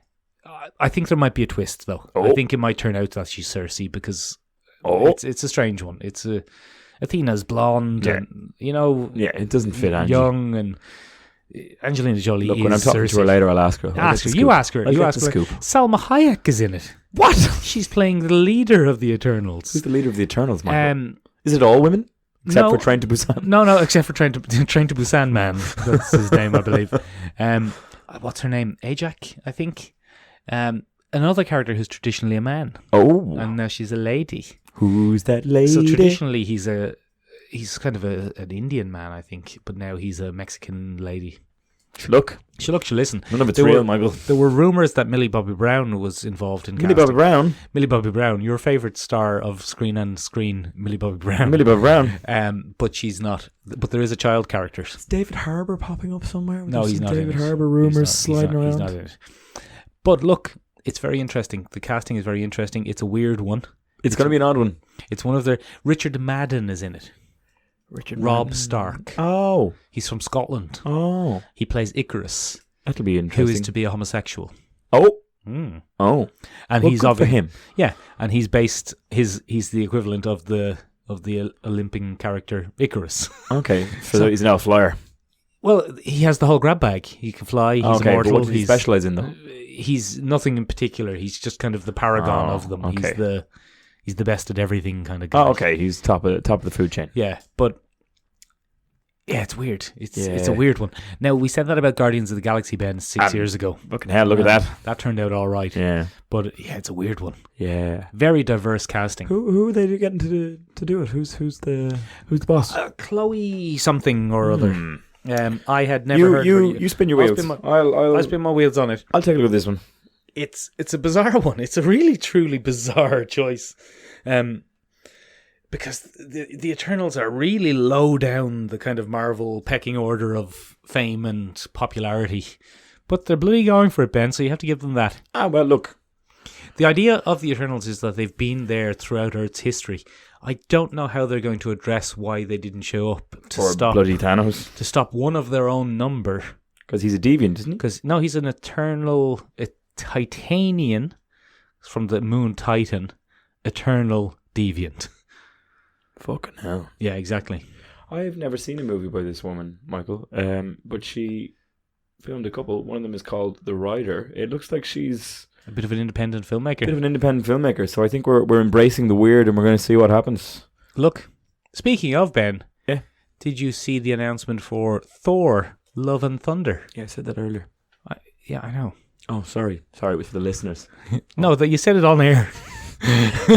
I think there might be a twist, though. I think it might turn out that she's Cersei because it's a strange one. Athena's blonde and, Yeah, it doesn't fit Angie. Young and... Angelina Jolie. Look, when I'm talking to her later, I'll ask her. You ask her. Scoop. Salma Hayek is in it. What? She's playing the leader of the Eternals. Who's the leader of the Eternals, Michael? Is it all women? Except for Train to Busan? No, except for Train to Busan Man. That's his name, I believe. What's her name? Ajak, I think. Another character who's traditionally a man. Oh. And now she's a lady. Who's that lady? So traditionally he's kind of an Indian man, I think, but now he's a Mexican lady. She'll look, she'll listen. None of it's real, Michael. There were rumours that Millie Bobby Brown was involved in casting. Millie Bobby Brown, your favourite star of Screen and Screen, Millie Bobby Brown. But she's not. But there is a child character. Is David Harbour popping up somewhere? No, he's not. David Harbour rumours sliding around. He's not in it. But look, it's very interesting. The casting is very interesting. It's a weird one. It's going to be an odd one. It's one of their... Richard Madden is in it. Rob Stark. Oh. He's from Scotland. Oh. He plays Icarus. That'll be interesting. Who is to be a homosexual. Oh. Oh. And well, he's good for him. Yeah. And he's based... He's the equivalent of the Olympian character Icarus. Okay. So he's now a flyer. Well, he has the whole grab bag. He can fly. He's immortal. But what does he specialise in, though? He's nothing in particular. He's just kind of the paragon of them. Okay. He's the best at everything kind of guy. Oh, okay. He's top of the food chain. Yeah, but Yeah, it's weird. It's a weird one. Now, we said that about Guardians of the Galaxy, Ben, 6 years ago. Fucking hell, look at that. That turned out all right. Yeah. But, yeah, it's a weird one. Yeah. Very diverse casting. Who are they getting to do it? Who's the boss? Chloe something or other. I had never heard You spin your wheels. I'll spin my wheels on it. I'll take a look at this one. It's a bizarre one. It's a really, truly bizarre choice. Because the Eternals are really low down the kind of Marvel pecking order of fame and popularity. But they're bloody going for it, Ben, so you have to give them that. Well, look. The idea of the Eternals is that they've been there throughout Earth's history. I don't know how they're going to address why they didn't show up to stop bloody Thanos. To stop one of their own number. Because he's a deviant, isn't he? Because no, he's an Eternal, a Titanian from the moon Titan, Eternal Deviant. Fucking hell. Yeah, exactly. I've never seen a movie by this woman, Michael. But she filmed a couple. One of them is called The Rider. It looks like she's a bit of an independent filmmaker. So I think we're embracing the weird, and we're going to see what happens. Look, speaking of Ben, yeah, did you see the announcement for Thor: Love and Thunder? Yeah, I said that earlier. I know. Oh, sorry. Sorry, it was for the listeners. No, that you said it on air. Is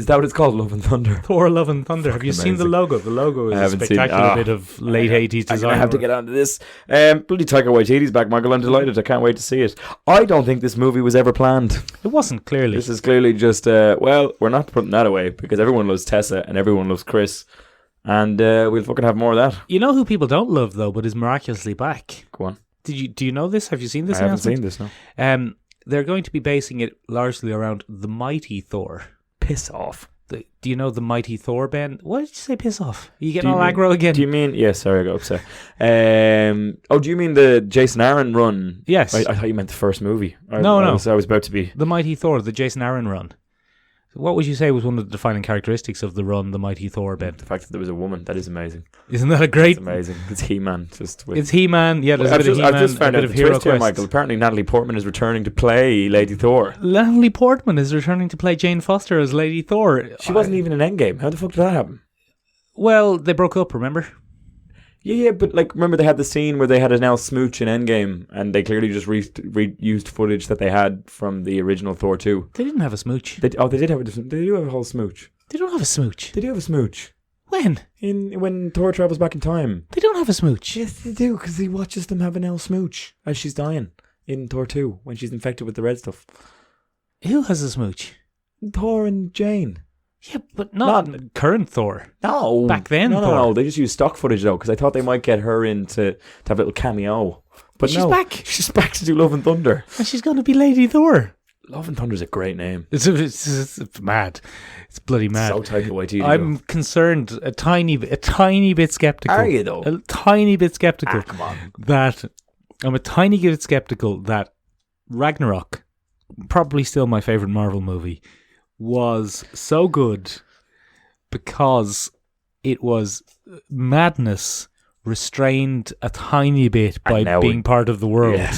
that what it's called? Love and Thunder. Thor: Love and Thunder. Have you seen the logo? The logo is a spectacular bit of late 80s design. I have to get onto this. Bloody Taika Waititi's back, Michael. I'm delighted. I can't wait to see it. I don't think this movie was ever planned. It wasn't, clearly. This is clearly just, we're not putting that away because everyone loves Tessa and everyone loves Chris. And we'll fucking have more of that. You know who people don't love, though, but is miraculously back? Go on. Do you know this? Have you seen this? I haven't seen this, no. They're going to be basing it largely around the mighty Thor. Piss off. Do you know the mighty Thor, Ben? Why did you say piss off? Are you getting all aggro again? Do you mean... Yeah, sorry, I got upset. Do you mean the Jason Aaron run? Yes. I thought you meant the first movie. No. I was about to be... The mighty Thor, the Jason Aaron run. What would you say was one of the defining characteristics of the run, the mighty Thor, Ben? The fact that there was a woman. That is amazing. Isn't that a great... It's amazing. It's He-Man. It's He-Man. Yeah, there's a bit of He-Man, I've just found a out bit of the Hero twist here, Quest. Michael. Apparently Natalie Portman is returning to play Lady Thor. Natalie Portman is returning to play Jane Foster as Lady Thor. She wasn't even in Endgame. How the fuck did that happen? Well, they broke up, remember? Yeah, but remember they had the scene where they had an L smooch in Endgame, and they clearly just reused footage that they had from the original Thor 2. They didn't have a smooch. They did have they do have a whole smooch. They don't have a smooch. They do have a smooch. When? When Thor travels back in time. They don't have a smooch. Yes, they do, because he watches them have an L smooch as she's dying in Thor 2 when she's infected with the red stuff. Who has a smooch? Thor and Jane. Yeah, but not current Thor. No. Back then, Thor. No. They just used stock footage, though, because I thought they might get her in to have a little cameo. But she's back. She's back to do Love and Thunder. And she's going to be Lady Thor. Love and Thunder is a great name. It's mad. It's bloody mad. So Taika Waititi. I'm concerned, a tiny bit skeptical. Are you, though? A tiny bit skeptical. Come on. I'm a tiny bit skeptical that Ragnarok, probably still my favourite Marvel movie, was so good because it was madness restrained a tiny bit by being part of the world. Yeah.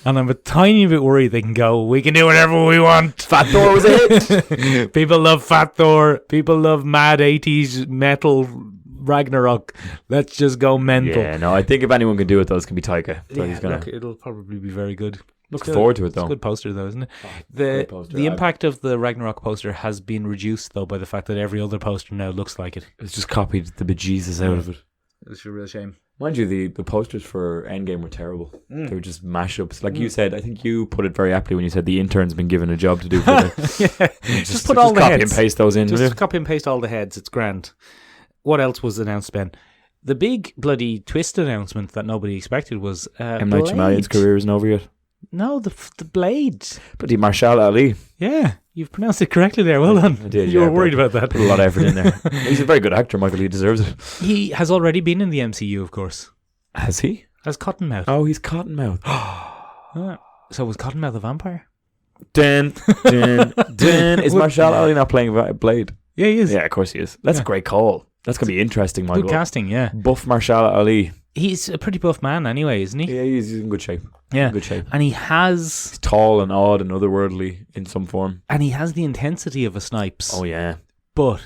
And I'm a tiny bit worried they can go, we can do whatever we want. Fat Thor was a hit. People love Fat Thor. People love mad 80s metal Ragnarok. Let's just go mental. Yeah, no, I think if anyone can do it, those can be Taika. Look, it'll probably be very good. Look forward to it, though. It's a good poster, though, isn't it? The impact of the Ragnarok poster has been reduced, though, by the fact that every other poster now looks like it. It's just copied the bejesus out of it. It's a real shame. Mind you, the posters for Endgame were terrible. They were just mashups. Like you said, I think you put it very aptly when you said the intern's been given a job to do for the... Just put all the copy heads. And paste those in. Just copy and paste all the heads. It's grand. What else was announced, Ben? The big bloody twist announcement that nobody expected was M. Night Shyamalan's career isn't over yet. No, the Blade. Bloody Marshall Ali. Yeah, you've pronounced it correctly there. Well done. I did, you were worried about that. Put a lot of effort in there. He's a very good actor, Michael. He deserves it. He has already been in the MCU, of course. Has he? As Cottonmouth. Oh, he's Cottonmouth. So was Cottonmouth a vampire? Dun. Is Marshall Ali not playing Blade? Yeah, he is. Yeah, of course he is. That's a great call. That's going to be interesting, Michael. Good casting, yeah. Buff Marshall Ali. He's a pretty buff man anyway, isn't he? Yeah, he's in good shape. Yeah. In good shape. And he's tall and odd and otherworldly in some form. And he has the intensity of a Snipes. Oh, yeah. But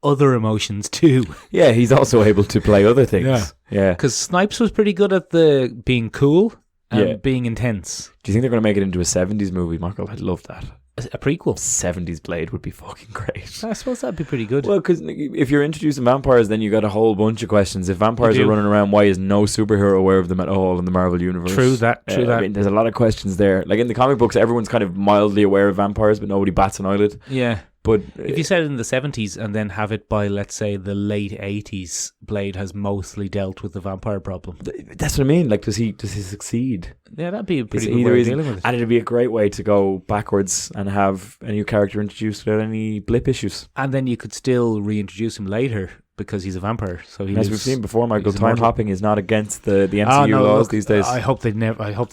other emotions too. Yeah, he's also able to play other things. Yeah. Because Snipes was pretty good at the being cool and being intense. Do you think they're going to make it into a 70s movie, Michael? I'd love that. A prequel. 70s Blade would be fucking great. I suppose that'd be pretty good. Well, because if you're introducing vampires, then you got a whole bunch of questions. If vampires are running around, why is no superhero aware of them at all in the Marvel universe? True that. I mean, there's a lot of questions there. Like in the comic books, everyone's kind of mildly aware of vampires, but nobody bats an eyelid. Yeah. But if you said it in the 70s and then have it by, let's say, the late 80s, Blade has mostly dealt with the vampire problem. That's what I mean. Like, does he succeed? Yeah, that'd be a pretty good way of dealing with it. And it'd be a great way to go backwards and have a new character introduced without any blip issues. And then you could still reintroduce him later because he's a vampire. So as we've seen before, Michael, time hopping is not against the MCU laws these days. I hope they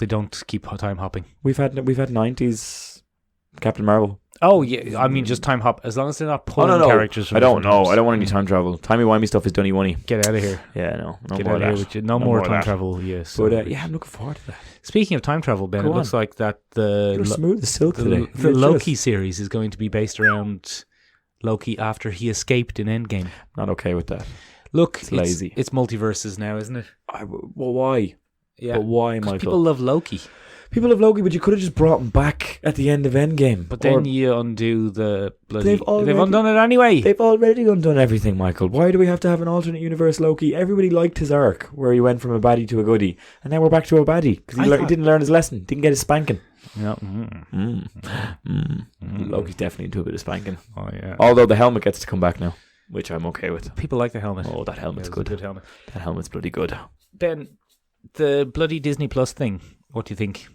don't keep time hopping. We've had 90s Captain Marvel. Oh yeah, I mean just time hop. As long as they're not pulling characters from I don't know. I don't want any time travel. Timey-wimey stuff is dunny-wunny. Get out of here. Yeah, no Get more out of of here with you. No more time travel. Yes, but I'm looking forward to that. Speaking of time travel, Ben, it looks like that You're smooth as silk today. The Loki series is going to be based around Loki after he escaped in Endgame. Not okay with that. Look, it's lazy. It's multiverses now, isn't it? Well, why? Yeah, but why, Michael? People love Loki. People love Loki, but you could have just brought him back at the end of Endgame. But then you undo the bloody... They've undone it anyway. They've already undone everything, Michael. Why do we have to have an alternate universe Loki? Everybody liked his arc, where he went from a baddie to a goodie. And now we're back to a baddie, because he didn't learn his lesson. Didn't get his spanking. Yeah. Loki's definitely into a bit of spanking. Oh, yeah. Although the helmet gets to come back now, which I'm okay with. People like the helmet. Oh, that helmet's good. It's a good helmet. That helmet's bloody good. Ben, the bloody Disney Plus thing, what do you think?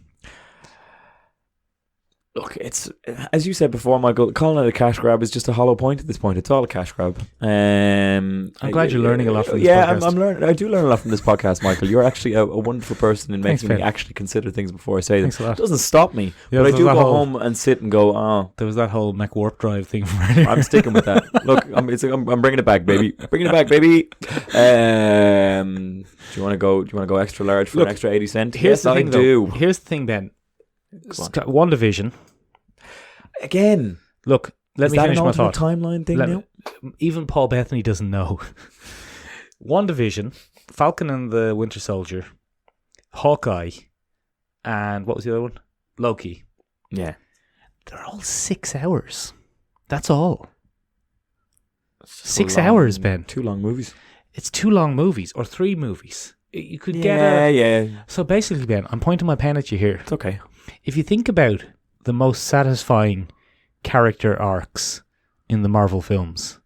Look, it's, as you said before, Michael, calling it a cash grab is just a hollow point at this point. It's all a cash grab. I'm glad you're learning a lot from this podcast. I'm learning. I do learn a lot from this podcast, Michael. You're actually a wonderful person and makes me actually consider things before I say them. It doesn't stop me. Yeah, but I do go home and sit and go, oh. There was that whole Mech Warp Drive thing from earlier. I'm sticking with that. Look, I'm bringing it back, baby. Bringing it back, baby. Do you want to go extra large for an extra 80 cents? Here's the thing, Here's the thing, Ben. WandaVision. Again. Look, let me finish my thought. Is that an alternate timeline thing now? Even Paul Bettany doesn't know. WandaVision, Falcon and the Winter Soldier, Hawkeye, and what was the other one? Loki. Yeah. They're all 6 hours. That's all. 6 hours, Ben. 2 long movies. It's 2 long movies or 3 movies. You could get Yeah. So basically, Ben, I'm pointing my pen at you here. It's okay. If you think about the most satisfying character arcs in the Marvel films,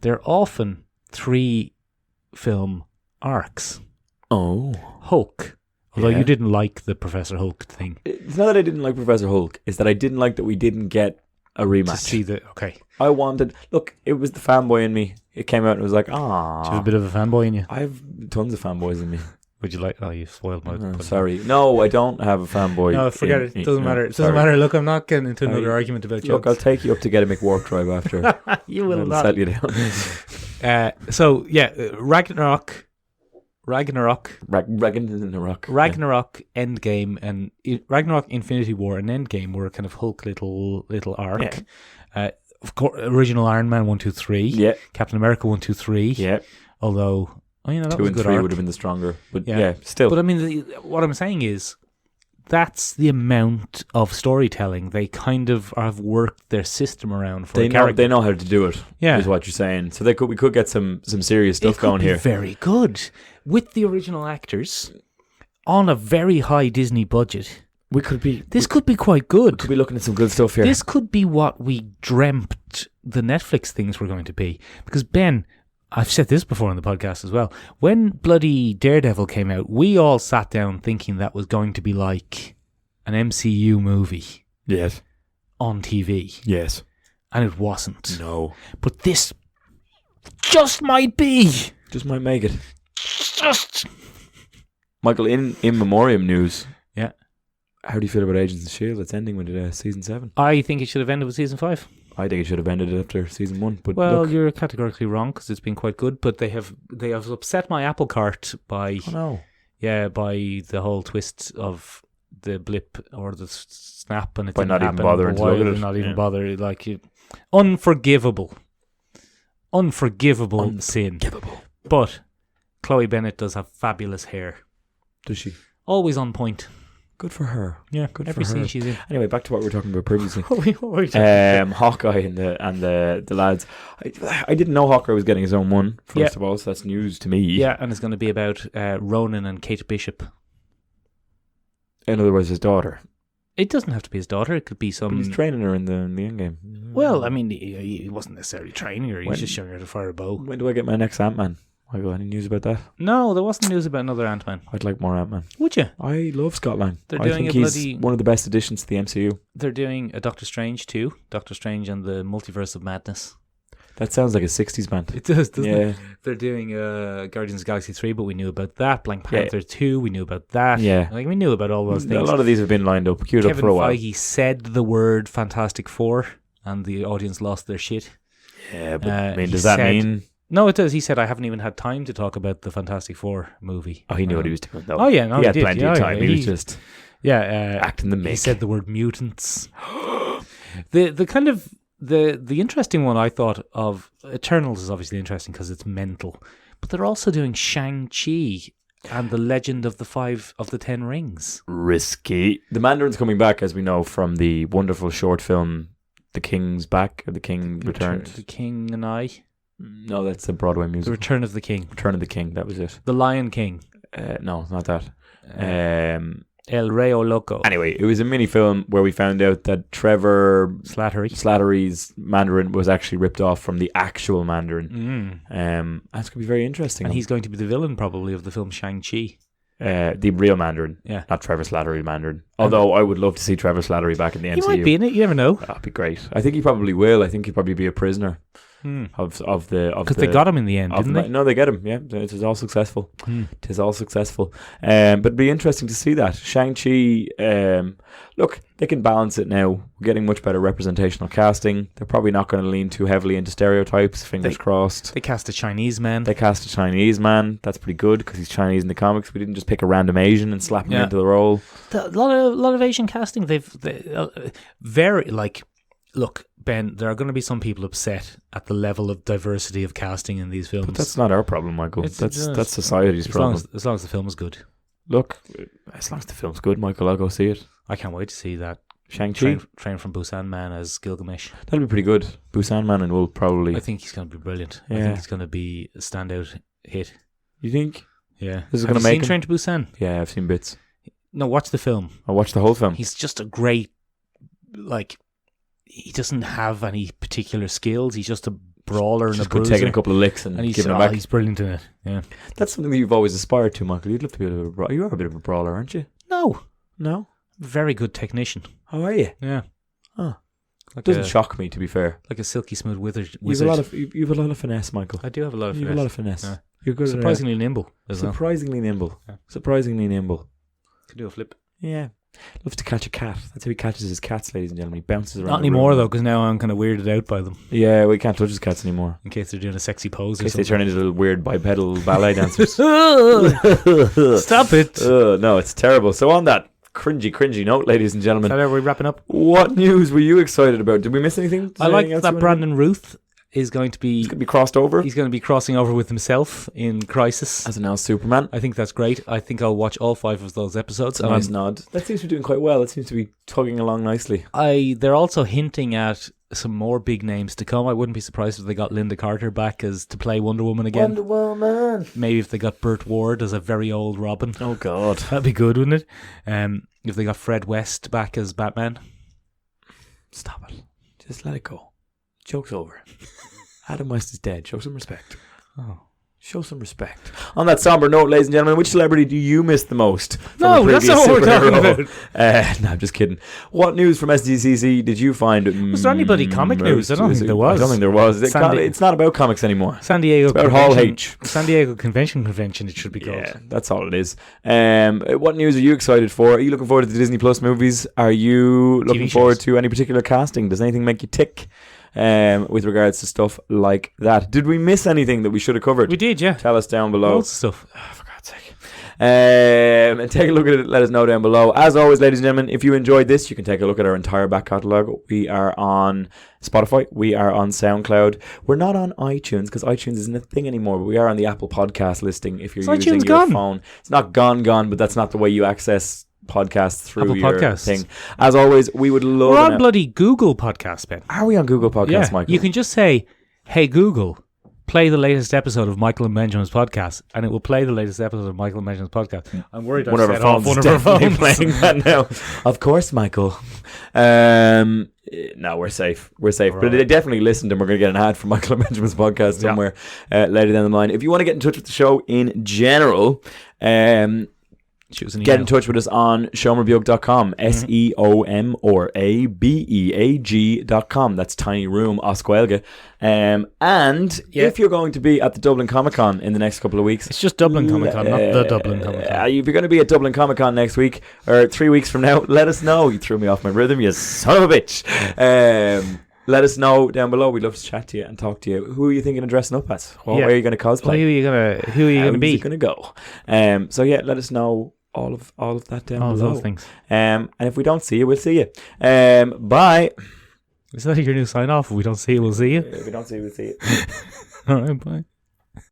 they're often 3 film arcs. Oh. Hulk. Although you didn't like the Professor Hulk thing. It's not that I didn't like Professor Hulk. It's that I didn't like that we didn't get a rematch. Okay. I wanted... Look, it was the fanboy in me. It came out and it was like, ah. Do you have a bit of a fanboy in you? I have tons of fanboys in me. Would you like... Oh, you spoiled my... sorry. No, I don't have a fanboy. No, forget it. It doesn't matter. It doesn't matter. Look, I'm not getting into another argument about you. Look, I'll take you up to get a McWarp Drive after. You will not. I'll settle you down. So, yeah, Ragnarok, Endgame, and Ragnarok, Infinity War, and Endgame were kind of Hulk little arc. Yeah. Of course, original Iron Man 1, 2, 3. Yeah. Captain America 1, 2, 3. Yeah. Although, that 2 was and a good 3 arc. would have been the stronger, but yeah, still. But I mean, what I'm saying is, that's the amount of storytelling they kind of have worked their system around for. They know how to do it. Yeah, is what you're saying. So we could get some serious stuff going here. Very good with the original actors on a very high Disney budget. This could be quite good. We could be looking at some good stuff here. This could be what we dreamt the Netflix things were going to be. Because Ben, I've said this before on the podcast as well. When bloody Daredevil came out, we all sat down thinking that was going to be like an MCU movie. Yes. On TV. Yes. And it wasn't. No. But this just might be. Just might make it. Just. Michael, in memoriam news. Yeah. How do you feel about Agents of S.H.I.E.L.D.? It's ending with season 7. I think it should have ended with season 5. I think it should have ended after season 1. But well, you're categorically wrong because it's been quite good. But they have upset my apple cart by by the whole twist of the blip or the snap, and it by didn't not happen. Even bothering to look at it. Not even bother, like unforgivable. unforgivable sin. But Chloe Bennett does have fabulous hair. Does she? Always on point. Good for her. Yeah, good every for her. scene she's in. Anyway, back to what we were talking about previously. What were you talking about? Hawkeye and the lads. I didn't know Hawkeye was getting his own one, first of all, so that's news to me. Yeah, and it's going to be about Ronan and Kate Bishop. In other words, his daughter. It doesn't have to be his daughter. It could be some... But he's training her in the end game. Well, I mean, he wasn't necessarily training her. He was just showing her to fire a bow. When do I get my next Ant-Man? Have any news about that? No, there wasn't news about another Ant-Man. I'd like more Ant-Man. Would you? I love Scott Lang. They're I doing think he's one of the best additions to the MCU. They're doing a Doctor Strange too. Doctor Strange and the Multiverse of Madness. That sounds like a 60s band. It does, doesn't it? They're doing Guardians of the Galaxy 3, but we knew about that. Black Panther 2, we knew about that. Yeah. Like, we knew about all those things. A lot of these have been lined up, queued up for a while. Kevin Feige said the word Fantastic Four, and the audience lost their shit. Yeah, but I mean, does that mean... No, it does. He said, I haven't even had time to talk about the Fantastic Four movie. Oh, he knew what he was doing, though. Oh, yeah, no, he had did. plenty of time. He was just acting the mick. He said the word mutants. The kind of... The interesting one I thought of, Eternals is obviously interesting because it's mental, but they're also doing Shang-Chi and the Legend of the Ten Rings. Risky. The Mandarin's coming back, as we know, from the wonderful short film The King's Back, or The King Returned. The King and I? No, that's a Broadway musical. The Return of the King. Return of the King, that was it. The Lion King. No, not that. El Rey Loco. Anyway, it was a mini film where we found out that Trevor Slattery's Mandarin was actually ripped off from the actual Mandarin. That's going to be very interesting. And he's going to be the villain probably of the film Shang-Chi. The real Mandarin, not Trevor Slattery Mandarin. Although I would love to see Trevor Slattery back in the MCU. He might be in it, you never know. That'd be great. I think he probably will. I think he'll probably be a prisoner. Of the because they got him in the end, didn't they? No, they get him. Yeah, it is all successful. It is all successful. But it'd be interesting to see that Shang-Chi. Look, they can balance it now. We're getting much better representational casting. They're probably not going to lean too heavily into stereotypes. Fingers crossed. They cast a Chinese man. That's pretty good because he's Chinese in the comics. We didn't just pick a random Asian and slap him into the role. A lot of Asian casting. They've very like. Look, Ben, there are going to be some people upset at the level of diversity of casting in these films. But that's not our problem, Michael. That's society's problem. As long as the film is good. Look, as long as the film's good, Michael, I'll go see it. I can't wait to see that. Shang-Chi? Train from Busan Man as Gilgamesh. That'll be pretty good. Busan Man and will probably... I think he's going to be brilliant. Yeah. I think he's going to be a standout hit. You think? Yeah. This is going to make him? Train to Busan? Yeah, I've seen bits. No, watch the film. I watched the whole film. He's just a great... Like... He doesn't have any particular skills. He's just a brawler and a bruiser. Taking a couple of licks and giving them back. He's brilliant in it. Yeah, that's something that you've always aspired to, Michael. You'd love to be a bit of a brawler. You are a bit of a brawler, aren't you? No. Very good technician. How are you? Yeah. Oh, like doesn't shock me, to be fair. Like a silky smooth wizard. You've a lot of finesse, Michael. I do have a lot of finesse. You have a lot of finesse. Yeah. You're good. Surprisingly nimble. Surprisingly nimble. Yeah. Surprisingly nimble. Could do a flip. Yeah. Loves to catch a cat. That's how he catches his cats, ladies and gentlemen. He bounces around. Not anymore, though, because now I'm kind of weirded out by them. Yeah, we can't touch his cats anymore. In case they're doing a sexy pose or something. In case they turn into little weird bipedal ballet dancers. Stop it. No, it's terrible. So on that cringy note, ladies and gentlemen. Are we wrapping up? What news were you excited about? Did we miss anything? I like that Brandon Routh is going to be... He's going to be crossed over? He's going to be crossing over with himself in Crisis. As an now Superman. I think that's great. I think I'll watch all 5 of those episodes. That's a nice nod. That seems to be doing quite well. It seems to be tugging along nicely. They're also hinting at some more big names to come. I wouldn't be surprised if they got Linda Carter back to play Wonder Woman again. Wonder Woman. Maybe if they got Burt Ward as a very old Robin. Oh, God. That'd be good, wouldn't it? If they got Fred West back as Batman. Stop it. Just let it go. Joke's over. Adam West is dead. Show some respect. Oh. Show some respect. On that somber note, ladies and gentlemen, which celebrity do you miss the most? No, that's not what we're talking about. No, I'm just kidding. What news from SDCC did you find? Was there anybody comic news? I don't think there was. I don't think there was. It's not about comics anymore. San Diego. It's about Hall H. San Diego Convention, it should be called. Yeah, that's all it is. What news are you excited for? Are you looking forward to the Disney Plus movies? Are you looking forward to any particular casting? Does anything make you tick? With regards to stuff like that. Did we miss anything that we should have covered? We did, yeah. Tell us down below. Lots of stuff. For God's sake. And take a look at it. Let us know down below. As always, ladies and gentlemen, if you enjoyed this, you can take a look at our entire back catalogue. We are on Spotify. We are on SoundCloud. We're not on iTunes because iTunes isn't a thing anymore. But we are on the Apple Podcast listing if you're using iTunes your gone? phone. It's not gone, but that's not the way you access podcasts through Apple your Podcasts. thing. As always, we would love. We're on bloody Google Podcasts, Ben. Are we on Google Podcasts, Yeah, Michael? you can just say, "Hey Google, play the latest episode of Michael and Benjamin's podcast," and it will play the latest episode of Michael and Benjamin's podcast. I'm worried one I of our set off phones one is of our definitely phones. playing that now. Of course, Michael. No, we're safe. We're safe. Right. But they definitely listened, and we're going to get an ad for Michael and Benjamin's podcast somewhere later down the line. If you want to get in touch with the show in general, get in touch with us on seomrabeag.com, SEOM or ABEAG.com. That's Tiny Room Oscuelga. And if you're going to be at the Dublin Comic Con in the next couple of weeks, It's just Dublin Comic Con, not the Dublin Comic Con. if you're going to be at Dublin Comic Con next week or 3 weeks from now, let us know. You threw me off my rhythm, you son of a bitch. Let us know down below. We'd love to chat to you and talk to you. Who are you thinking of dressing up as? Where are you going to cosplay? Who are you gonna be? How's it going to go? So yeah, let us know all of that down below. All those things. And if we don't see you, we'll see you. Bye. Is that your new sign off? If we don't see you, we'll see you. If we don't see you, we'll see you. All right, bye.